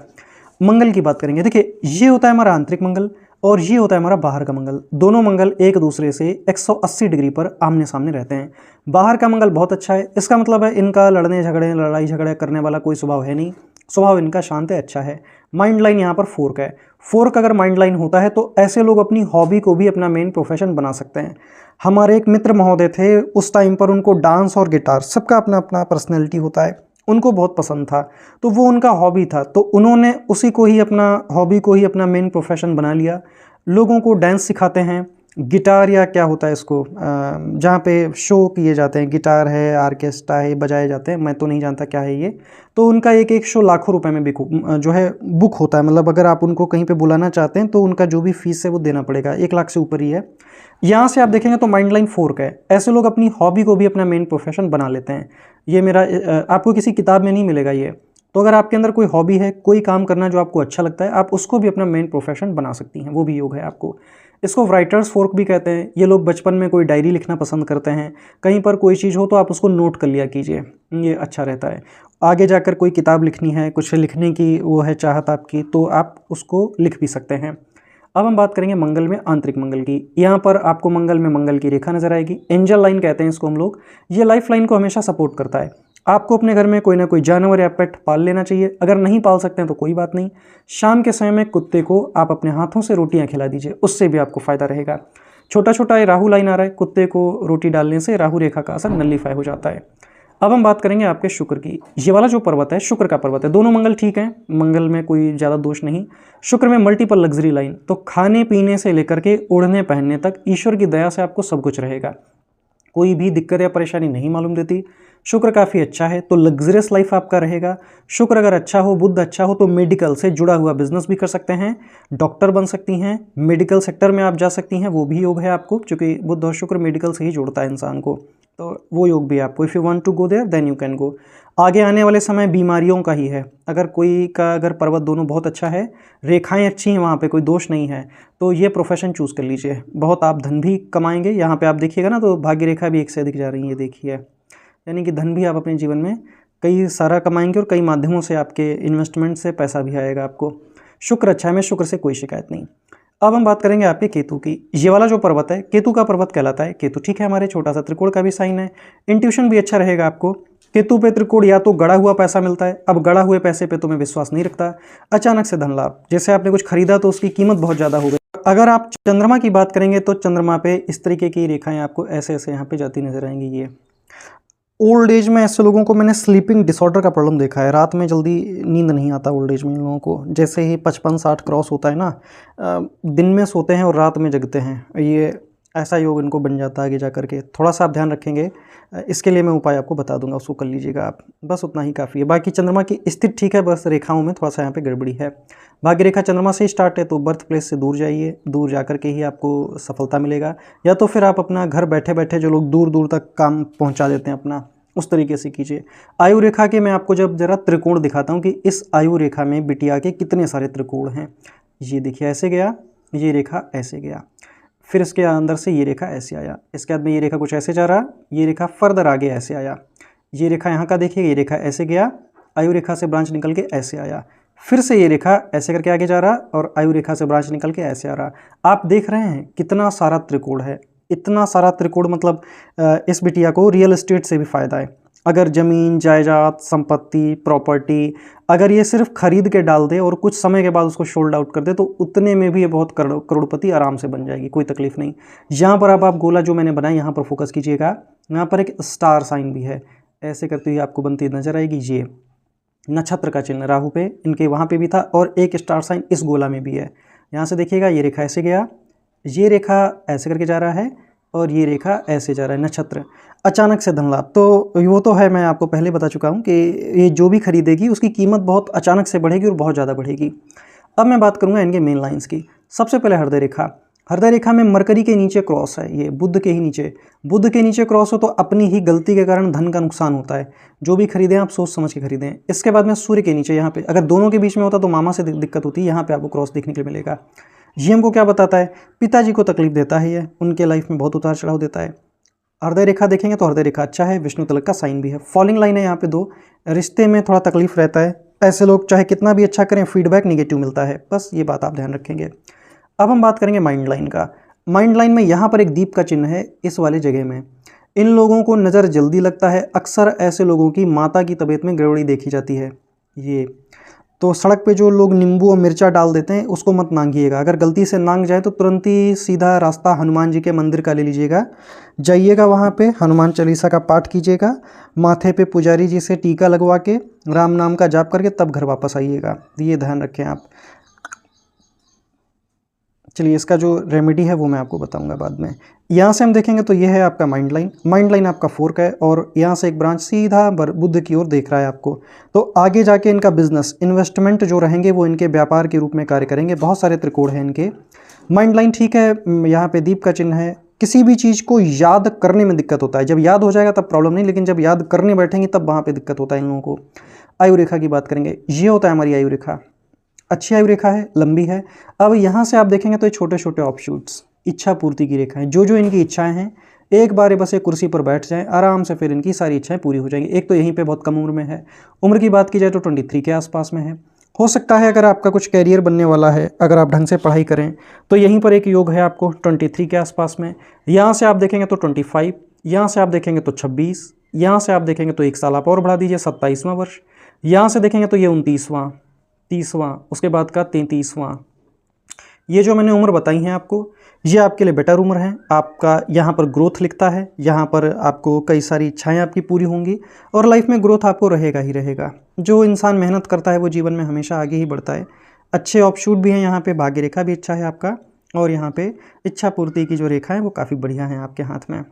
मंगल की बात करेंगे, देखिए ये होता है हमारा आंतरिक मंगल और ये होता है हमारा बाहर का मंगल। दोनों मंगल एक दूसरे से 180 डिग्री पर आमने सामने रहते हैं। बाहर का मंगल बहुत अच्छा है, इसका मतलब है इनका लड़ने झगड़े लड़ाई झगड़े करने वाला कोई स्वभाव है नहीं, स्वभाव इनका शांत है, अच्छा है। माइंड लाइन यहाँ पर फोर्क है, फोर्क अगर माइंड लाइन होता है तो ऐसे लोग अपनी हॉबी को भी अपना मेन प्रोफेशन बना सकते हैं। हमारे एक मित्र महोदय थे, उस टाइम पर उनको डांस और गिटार, सबका अपना अपना पर्सनैलिटी होता है, उनको बहुत पसंद था तो वो उनका हॉबी था, तो उन्होंने उसी को ही अपना हॉबी को ही अपना मेन प्रोफेशन बना लिया। लोगों को डांस सिखाते हैं, गिटार या क्या होता है इसको, जहाँ पे शो किए जाते हैं, गिटार है, आर्केस्ट्रा है, बजाए जाते हैं, मैं तो नहीं जानता क्या है ये। तो उनका एक एक शो लाखों रुपए में जो है बुक होता है। मतलब अगर आप उनको कहीं पे बुलाना चाहते हैं तो उनका जो भी फीस है वो देना पड़ेगा, 1 लाख से ऊपर ही है। यहाँ से आप देखेंगे तो माइंड लाइन 4 का है। ऐसे लोग अपनी हॉबी को भी अपना मेन प्रोफेशन बना लेते हैं। ये मेरा आपको किसी किताब में नहीं मिलेगा ये। तो अगर आपके अंदर कोई हॉबी है, कोई काम करना जो आपको अच्छा लगता है, आप उसको भी अपना मेन प्रोफेशन बना सकती हैं, वो भी योग है आपको। इसको राइटर्स फोर्क भी कहते हैं। ये लोग बचपन में कोई डायरी लिखना पसंद करते हैं, कहीं पर कोई चीज़ हो तो आप उसको नोट कर लिया कीजिए, ये अच्छा रहता है। आगे जाकर कोई किताब लिखनी है, कुछ लिखने की वो है चाहत आपकी, तो आप उसको लिख भी सकते हैं। अब हम बात करेंगे मंगल में आंतरिक मंगल की। यहाँ पर आपको मंगल में मंगल की रेखा नजर आएगी, एंजल लाइन कहते हैं इसको हम लोग। ये लाइफ लाइन को हमेशा सपोर्ट करता है। आपको अपने घर में कोई ना कोई जानवर या पेट पाल लेना चाहिए। अगर नहीं पाल सकते हैं तो कोई बात नहीं, शाम के समय में कुत्ते को आप अपने हाथों से रोटियां खिला दीजिए, उससे भी आपको फायदा रहेगा। छोटा छोटा ये राहु लाइन आ रहा है, कुत्ते को रोटी डालने से राहु रेखा का असर नल्लीफाई हो जाता है। अब हम बात करेंगे आपके शुक्र की। ये वाला जो पर्वत है शुक्र का पर्वत है, दोनों मंगल ठीक है, मंगल में कोई ज़्यादा दोष नहीं। शुक्र में मल्टीपल लग्जरी लाइन, तो खाने पीने से लेकर के ओढ़ने पहनने तक ईश्वर की दया से आपको सब कुछ रहेगा, कोई भी दिक्कत या परेशानी नहीं मालूम देती। शुक्र काफ़ी अच्छा है तो लग्जरियस लाइफ आपका रहेगा। शुक्र अगर अच्छा हो, बुध अच्छा हो, तो मेडिकल से जुड़ा हुआ बिजनेस भी कर सकते हैं, डॉक्टर बन सकती हैं, मेडिकल सेक्टर में आप जा सकती हैं, वो भी योग है आपको, क्योंकि बुध और शुक्र मेडिकल से ही जोड़ता है इंसान को, तो वो योग भी आपको, if you want to go there then you can go. आगे आने वाले समय बीमारियों का ही है। अगर कोई का अगर पर्वत दोनों बहुत अच्छा है, रेखाएं अच्छी हैं, वहाँ पे कोई दोष नहीं है, तो ये प्रोफेशन चूज़ कर लीजिए, बहुत आप धन भी कमाएंगे। यहाँ पे आप देखिएगा ना तो भाग्य रेखा भी एक से अधिक जा रही है, देखिए, यानी कि धन भी आप अपने जीवन में कई सारा कमाएंगे और कई माध्यमों से आपके इन्वेस्टमेंट से पैसा भी आएगा आपको। शुक्र अच्छा है, में शुक्र से कोई शिकायत नहीं। अब हम बात करेंगे आपके केतु की। ये वाला जो पर्वत है केतु का पर्वत कहलाता है। केतु ठीक है, हमारे छोटा सा त्रिकोण का भी साइन है, इंट्यूशन भी अच्छा रहेगा आपको। केतु पे त्रिकोण या तो गड़ा हुआ पैसा मिलता है, अब गड़ा हुए पैसे पे तो मैं विश्वास नहीं रखता। अचानक से धन लाभ, जैसे आपने कुछ खरीदा तो उसकी कीमत बहुत ज़्यादा हो गई। अगर आप चंद्रमा की बात करेंगे तो चंद्रमा पे इस तरीके की रेखाएं आपको ऐसे ऐसे यहाँ पे जाती नजर आएंगी। ये ओल्ड एज में ऐसे लोगों को मैंने स्लीपिंग डिसऑर्डर का प्रॉब्लम देखा है, रात में जल्दी नींद नहीं आता ओल्ड एज में इन लोगों को। जैसे ही 55-60 क्रॉस होता है ना, दिन में सोते हैं और रात में जगते हैं, ये ऐसा योग इनको बन जाता है आगे जा करके। थोड़ा सा आप ध्यान रखेंगे, इसके लिए मैं उपाय आपको बता दूंगा, उसको कर लीजिएगा आप, बस उतना ही काफ़ी है। बाकी चंद्रमा की स्थिति ठीक है, बस रेखाओं में थोड़ा सा यहाँ पे गड़बड़ी है। भाग्य रेखा चंद्रमा से ही स्टार्ट है, तो बर्थ प्लेस से दूर जाइए, दूर जा कर के ही आपको सफलता मिलेगा। या तो फिर आप अपना घर बैठे बैठे, जो लोग दूर दूर तक काम पहुँचा देते हैं अपना, उस तरीके से कीजिए। आयु रेखा के मैं आपको जब जरा त्रिकोण दिखाता हूँ कि इस आयु रेखा में बिटिया के कितने सारे त्रिकोण हैं। ये देखिए ऐसे गया, ये रेखा ऐसे गया, फिर इसके अंदर से ये रेखा ऐसे आया, इसके बाद में ये रेखा कुछ ऐसे जा रहा, ये रेखा फर्दर आगे ऐसे आया, ये रेखा यहाँ का देखिए, ये रेखा ऐसे गया, आयु रेखा से ब्रांच निकल के ऐसे आया, फिर से ये रेखा ऐसे करके आगे जा रहा और आयु रेखा से ब्रांच निकल के ऐसे आ रहा। आप देख रहे हैं कितना सारा त्रिकोण है, इतना सारा त्रिकोण। मतलब इस बिटिया को रियल एस्टेट से भी फायदा है। अगर ज़मीन जायदाद संपत्ति प्रॉपर्टी अगर ये सिर्फ खरीद के डाल दे और कुछ समय के बाद उसको शोल्ड आउट कर दे, तो उतने में भी ये बहुत करोड़पति आराम से बन जाएगी, कोई तकलीफ नहीं। यहाँ पर अब आप गोला जो मैंने बनाया यहाँ पर फोकस कीजिएगा, यहाँ पर एक स्टार साइन भी है, ऐसे करते हुए आपको बनती नजर आएगी। ये नक्षत्र का चिन्ह राहु पे, इनके वहाँ पे भी था, और एक स्टार साइन इस गोला में भी है। यहाँ से देखिएगा, ये रेखा ऐसे गया, ये रेखा ऐसे करके जा रहा है, और ये रेखा ऐसे जा रहा है, नक्षत्र। अचानक से धन लाभ, तो वो तो है, मैं आपको पहले बता चुका हूँ कि ये जो भी खरीदेगी उसकी कीमत बहुत अचानक से बढ़ेगी और बहुत ज़्यादा बढ़ेगी। अब मैं बात करूँगा इनके मेन लाइंस की। सबसे पहले हृदय रेखा। हृदय रेखा में मरकरी के नीचे क्रॉस है, ये बुध के ही नीचे, बुध के नीचे क्रॉस हो तो अपनी ही गलती के कारण धन का नुकसान होता है। जो भी खरीदें आप सोच समझ के खरीदें। इसके बाद में सूर्य के नीचे, यहाँ पे अगर दोनों के बीच में होता तो मामा से दिक्कत होती है, यहाँ पे आपको क्रॉस देखने के लिए मिलेगा। ये हमको क्या बताता है, पिताजी को तकलीफ देता है, ये उनके लाइफ में बहुत उतार चढ़ाव देता है। हृदय रेखा देखेंगे तो हृदय रेखा अच्छा है, विष्णु तिलक का साइन भी है। फॉलिंग लाइन है यहाँ पे 2, रिश्ते में थोड़ा तकलीफ रहता है। ऐसे लोग चाहे कितना भी अच्छा करें, फीडबैक निगेटिव मिलता है, बस ये बात आप ध्यान रखेंगे। अब हम बात करेंगे माइंड लाइन का। माइंड लाइन में यहाँ पर एक दीप का चिन्ह है, इस वाले जगह में इन लोगों को नज़र जल्दी लगता है। अक्सर ऐसे लोगों की माता की तबीयत में गड़बड़ी देखी जाती है। ये तो सड़क पे जो लोग नींबू और मिर्चा डाल देते हैं उसको मत नांगिएगा, अगर गलती से नांग जाए तो तुरंत ही सीधा रास्ता हनुमान जी के मंदिर का ले लीजिएगा, जाइएगा वहाँ पे हनुमान चालीसा का पाठ कीजिएगा, माथे पे पुजारी जी से टीका लगवा के राम नाम का जाप करके तब घर वापस आइएगा। ये ध्यान रखें आप। चलिए इसका जो रेमेडी है वो मैं आपको बताऊंगा बाद में। यहाँ से हम देखेंगे तो ये है आपका माइंड लाइन। माइंड लाइन आपका फोर्क है और यहाँ से एक ब्रांच सीधा बुद्ध की ओर देख रहा है आपको। तो आगे जाके इनका बिजनेस इन्वेस्टमेंट जो रहेंगे वो इनके व्यापार के रूप में कार्य करेंगे। बहुत सारे त्रिकोण हैं इनके। माइंड लाइन ठीक है, यहाँ पे दीप का चिन्ह है। किसी भी चीज़ को याद करने में दिक्कत होता है, जब याद हो जाएगा तब प्रॉब्लम नहीं, लेकिन जब याद करने बैठेंगे तब वहाँ पे दिक्कत होता है इन लोगों को। आयु रेखा की बात करेंगे, ये होता है हमारी आयु रेखा। अच्छी आयु रेखा है, लंबी है। अब यहाँ से आप देखेंगे तो ये छोटे छोटे ऑफशूट्स इच्छा पूर्ति की रेखा है। जो जो इनकी इच्छाएं हैं, एक बार ये बस एक कुर्सी पर बैठ जाएं आराम से, फिर इनकी सारी इच्छाएं पूरी हो जाएंगी। एक तो यहीं पे बहुत कम उम्र में है। उम्र की बात की जाए तो 23 के आसपास में है। हो सकता है अगर आपका कुछ कैरियर बनने वाला है, अगर आप ढंग से पढ़ाई करें तो यहीं पर एक योग है आपको 23 के आसपास में। यहाँ से आप देखेंगे तो 25, यहाँ से आप देखेंगे तो 26, यहाँ से आप देखेंगे तो 1 साल आप और बढ़ा दीजिए 27वां वर्ष। यहाँ से देखेंगे तो ये 29वां, 30वां, उसके बाद का 33वां। ये जो मैंने उम्र बताई हैं आपको, ये आपके लिए बेटर उम्र है। आपका यहाँ पर ग्रोथ लिखता है, यहाँ पर आपको कई सारी इच्छाएं आपकी पूरी होंगी और लाइफ में ग्रोथ आपको रहेगा ही रहेगा। जो इंसान मेहनत करता है वो जीवन में हमेशा आगे ही बढ़ता है। अच्छे ऑफशूट भी हैं यहाँ पे, भाग्य रेखा भी अच्छा है आपका, और यहाँ पे इच्छा पूर्ति की जो रेखा है वो काफ़ी बढ़िया है आपके हाथ में।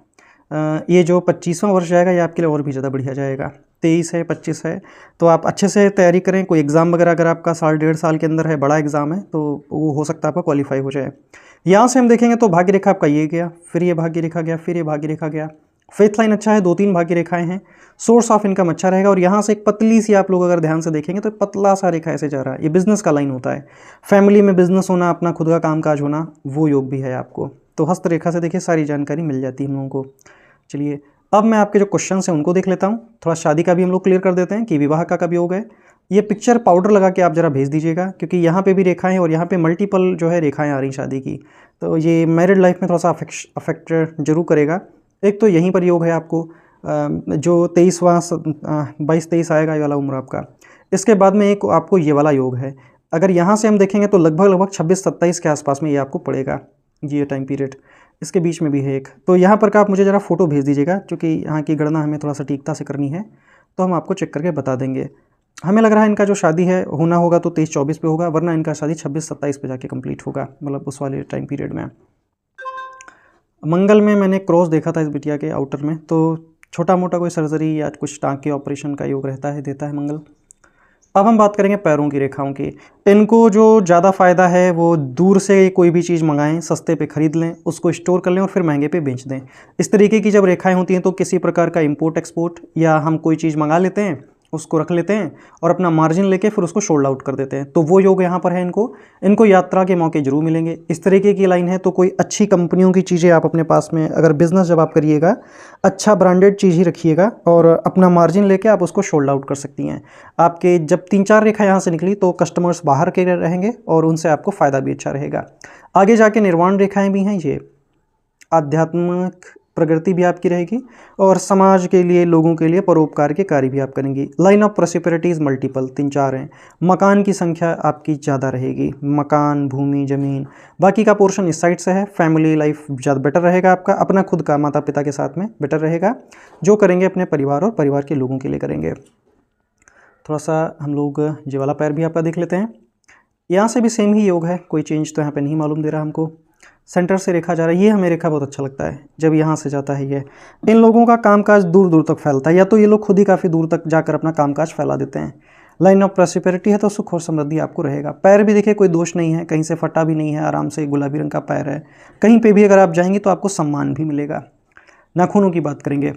ये जो 25वां वर्ष जाएगा ये आपके लिए और भी ज़्यादा बढ़िया जाएगा। 23 है, 25 है, तो आप अच्छे से तैयारी करें। कोई एग्ज़ाम वगैरह अगर आपका साल 1.5 साल के अंदर है, बड़ा एग्ज़ाम है, तो वो हो सकता है आपका क्वालिफाई हो जाए। यहाँ से हम देखेंगे तो भाग्य रेखा आपका ये गया, फिर ये भाग्य रेखा गया, फिर ये भाग्य रेखा गया। फेथ लाइन अच्छा है, 2-3 भाग्य रेखाएं हैं। सोर्स ऑफ इनकम अच्छा रहेगा। और यहाँ से एक पतली सी आप लोग अगर ध्यान से देखेंगे तो पतला सा रेखा ऐसे जा रहा है, ये बिजनेस का लाइन होता है। फैमिली में बिजनेस होना, अपना खुद का कामकाज होना, वो योग भी है आपको। तो हस्त रेखा से देखिए सारी जानकारी मिल जाती है हम लोगों को। चलिए अब मैं आपके जो क्वेश्चन हैं उनको देख लेता हूँ। थोड़ा शादी का भी हम लोग क्लियर कर देते हैं कि विवाह का कब योग है। ये पिक्चर पाउडर लगा के आप ज़रा भेज दीजिएगा, क्योंकि यहाँ पे भी रेखाएं और यहाँ पे मल्टीपल जो है रेखाएं आ रही शादी की, तो ये मैरिड लाइफ में थोड़ा सा अफेक्ट जरूर करेगा। एक तो यहीं पर योग है आपको जो 22-23 आएगा ये वाला उम्र आपका। इसके बाद में एक आपको ये वाला योग है। अगर यहाँ से हम देखेंगे तो लगभग 26-27 के आसपास में ये आपको पड़ेगा, ये टाइम पीरियड। इसके बीच में भी है एक। तो यहाँ पर का आप मुझे ज़रा फ़ोटो भेज दीजिएगा, क्योंकि यहाँ की गणना हमें थोड़ा सटीकता से करनी है, तो हम आपको चेक करके बता देंगे। हमें लग रहा है इनका जो शादी है होना होगा तो 23-24 पे होगा, वरना इनका शादी 26-27 पे जाके कंप्लीट होगा, मतलब उस वाले टाइम पीरियड में। मंगल में मैंने क्रॉस देखा था इस बिटिया के आउटर में, तो छोटा मोटा कोई सर्जरी या कुछ टाँग के ऑपरेशन का योग रहता है, देता है मंगल। अब हम बात करेंगे पैरों की रेखाओं की। इनको जो ज़्यादा फ़ायदा है वो दूर से कोई भी चीज़ मंगाएं, सस्ते पे ख़रीद लें, उसको स्टोर कर लें और फिर महंगे पे बेच दें। इस तरीके की जब रेखाएं होती हैं तो किसी प्रकार का इंपोर्ट एक्सपोर्ट, या हम कोई चीज़ मंगा लेते हैं, उसको रख लेते हैं और अपना मार्जिन लेके फिर उसको शोल्ड आउट कर देते हैं, तो वो योग यहाँ पर है। इनको यात्रा के मौके जरूर मिलेंगे। इस तरीके की लाइन है, तो कोई अच्छी कंपनियों की चीज़ें आप अपने पास में, अगर बिज़नेस जब आप करिएगा, अच्छा ब्रांडेड चीज़ ही रखिएगा और अपना मार्जिन लेके आप उसको शोल्ड आउट कर सकती हैं। आपके जब 3-4 रेखा यहाँ से निकली तो कस्टमर्स बाहर के रहेंगे और उनसे आपको फ़ायदा भी अच्छा रहेगा। आगे जाके निर्वाण रेखाएँ भी हैं, ये आध्यात्मिक प्रगति भी आपकी रहेगी और समाज के लिए, लोगों के लिए परोपकार के कार्य भी आप करेंगी। लाइन ऑफ प्रॉस्पेरिटीज मल्टीपल 3-4 हैं। मकान की संख्या आपकी ज़्यादा रहेगी, मकान, भूमि, ज़मीन, बाकी का पोर्शन इस साइड से है। फैमिली लाइफ ज़्यादा बेटर रहेगा आपका, अपना खुद का माता पिता के साथ में बेटर रहेगा। जो करेंगे अपने परिवार और परिवार के लोगों के लिए करेंगे। थोड़ा सा हम लोग ये वाला पैर भी आपका देख लेते हैं। यहाँ से भी सेम ही योग है, कोई चेंज तो यहाँ पे नहीं मालूम दे रहा हमको। सेंटर से रेखा जा रहा है, ये हमें रेखा बहुत अच्छा लगता है जब यहाँ से जाता है ये। इन लोगों का कामकाज दूर दूर तक फैलता है, या तो ये लोग खुद ही काफ़ी दूर तक जाकर अपना कामकाज फैला देते हैं। लाइन ऑफ प्रॉस्पेरिटी है तो सुख और समृद्धि आपको रहेगा। पैर भी देखिए कोई दोष नहीं है, कहीं से फटा भी नहीं है, आराम से गुलाबी रंग का पैर है। कहीं पे भी अगर आप जाएंगे तो आपको सम्मान भी मिलेगा। नाखूनों की बात करेंगे,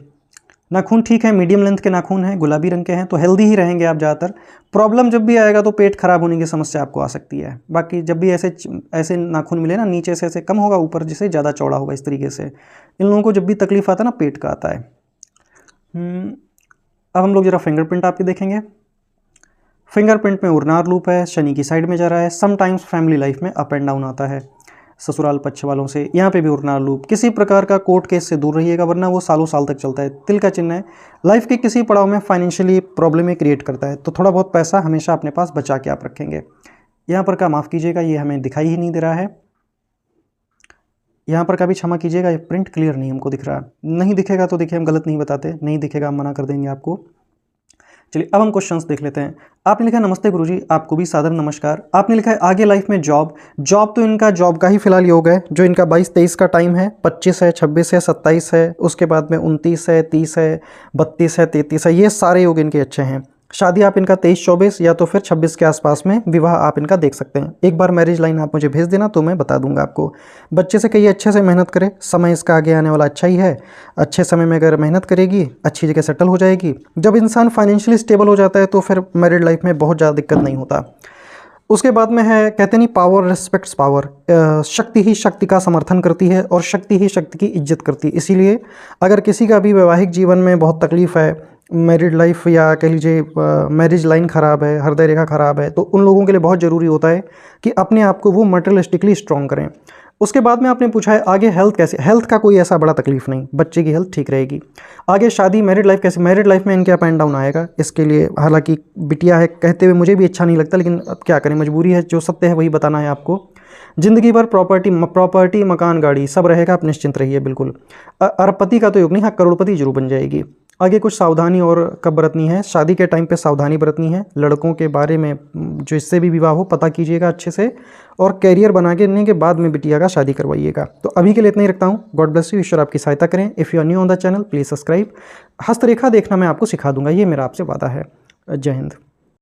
नाखून ठीक है, मीडियम लेंथ के नाखून हैं, गुलाबी रंग के हैं, तो हेल्दी ही रहेंगे आप ज़्यादातर। प्रॉब्लम जब भी आएगा तो पेट खराब होने की समस्या आपको आ सकती है। बाकी जब भी ऐसे नाखून मिले ना, नीचे से ऐसे कम होगा, ऊपर जैसे ज़्यादा चौड़ा होगा, इस तरीके से इन लोगों को जब भी तकलीफ आता है ना, पेट का आता है। अब हम लोग ज़रा फिंगरप्रिंट आपके देखेंगे। फिंगरप्रिंट में उर्नार लूप है, शनि की साइड में जा रहा है। समटाइम्स फैमिली लाइफ में अप एंड डाउन आता है ससुराल पक्ष वालों से। यहाँ पे भी उर्नार लूप। किसी प्रकार का कोर्ट केस से दूर रहिएगा, वरना वो सालों साल तक चलता है। तिल का चिन्ह है, लाइफ के किसी पड़ाव में फाइनेंशियली प्रॉब्लम क्रिएट करता है, तो थोड़ा बहुत पैसा हमेशा अपने पास बचा के आप रखेंगे। यहाँ पर का माफ़ कीजिएगा, ये हमें दिखाई ही नहीं दे रहा है। यहाँ पर का भी क्षमा कीजिएगा, ये प्रिंट क्लियर नहीं हमको दिख रहा। नहीं दिखेगा तो देखिए हम गलत नहीं बताते, नहीं दिखेगा हम मना कर देंगे आपको। चलिए अब हम क्वेश्चंस देख लेते हैं। आपने लिखा है नमस्ते गुरुजी, आपको भी सादर नमस्कार। आपने लिखा है आगे लाइफ में जॉब तो इनका जॉब का ही फिलहाल योग है, जो इनका 22-23 का टाइम है, 25 है, 26 है, 27 है, उसके बाद में 29 है, 30 है, 32 है, 33 है, ये सारे योग इनके अच्छे हैं। शादी आप इनका 23-24 या तो फिर 26 के आसपास में विवाह आप इनका देख सकते हैं। एक बार मैरिज लाइन आप मुझे भेज देना तो मैं बता दूंगा आपको। बच्चे से कहिए अच्छे से मेहनत करे, समय इसका आगे आने वाला अच्छा ही है। अच्छे समय में अगर मेहनत करेगी, अच्छी जगह सेटल हो जाएगी। जब इंसान फाइनेंशियली स्टेबल हो जाता है तो फिर मैरिड लाइफ में बहुत ज़्यादा दिक्कत नहीं होता। उसके बाद में है, कहते नहीं पावर रिस्पेक्ट्स पावर, शक्ति ही शक्ति का समर्थन करती है और शक्ति ही शक्ति की इज्जत करती है। इसीलिए अगर किसी का भी वैवाहिक जीवन में बहुत तकलीफ़ है, मैरिड लाइफ या कह लीजिए मैरिज लाइन ख़राब है, हृदय रेखा ख़राब है, तो उन लोगों के लिए बहुत ज़रूरी होता है कि अपने आप को वो मटेरियलिस्टिकली स्ट्रॉन्ग करें। उसके बाद में आपने पूछा है आगे हेल्थ कैसे। हेल्थ का कोई ऐसा बड़ा तकलीफ नहीं, बच्चे की हेल्थ ठीक रहेगी। आगे शादी मैरिड लाइफ कैसे, मैरिड लाइफ में इनके अप एंड डाउन आएगा। इसके लिए हालांकि बिटिया है कहते हुए मुझे भी अच्छा नहीं लगता, लेकिन अब क्या करें, मजबूरी है, जो सत्य है वही बताना है आपको। ज़िंदगी भर प्रॉपर्टी मकान गाड़ी सब रहेगा, आप निश्चिंत रहिए बिल्कुल। अरबपति का तो योग नहीं, हाँ करोड़पति जरूर बन जाएगी। आगे कुछ सावधानी और कब बरतनी है, शादी के टाइम पे सावधानी बरतनी है। लड़कों के बारे में जो इससे भी विवाह हो पता कीजिएगा अच्छे से, और कैरियर बना के बाद में बिटिया का शादी करवाइएगा। तो अभी के लिए इतना ही रखता हूँ। गॉड ब्लेस यू, ईश्वर आपकी सहायता करें। If you are new on the channel please subscribe. हस्तरेखा देखना मैं आपको सिखा दूंगा, ये मेरा आपसे वादा है। जय हिंद।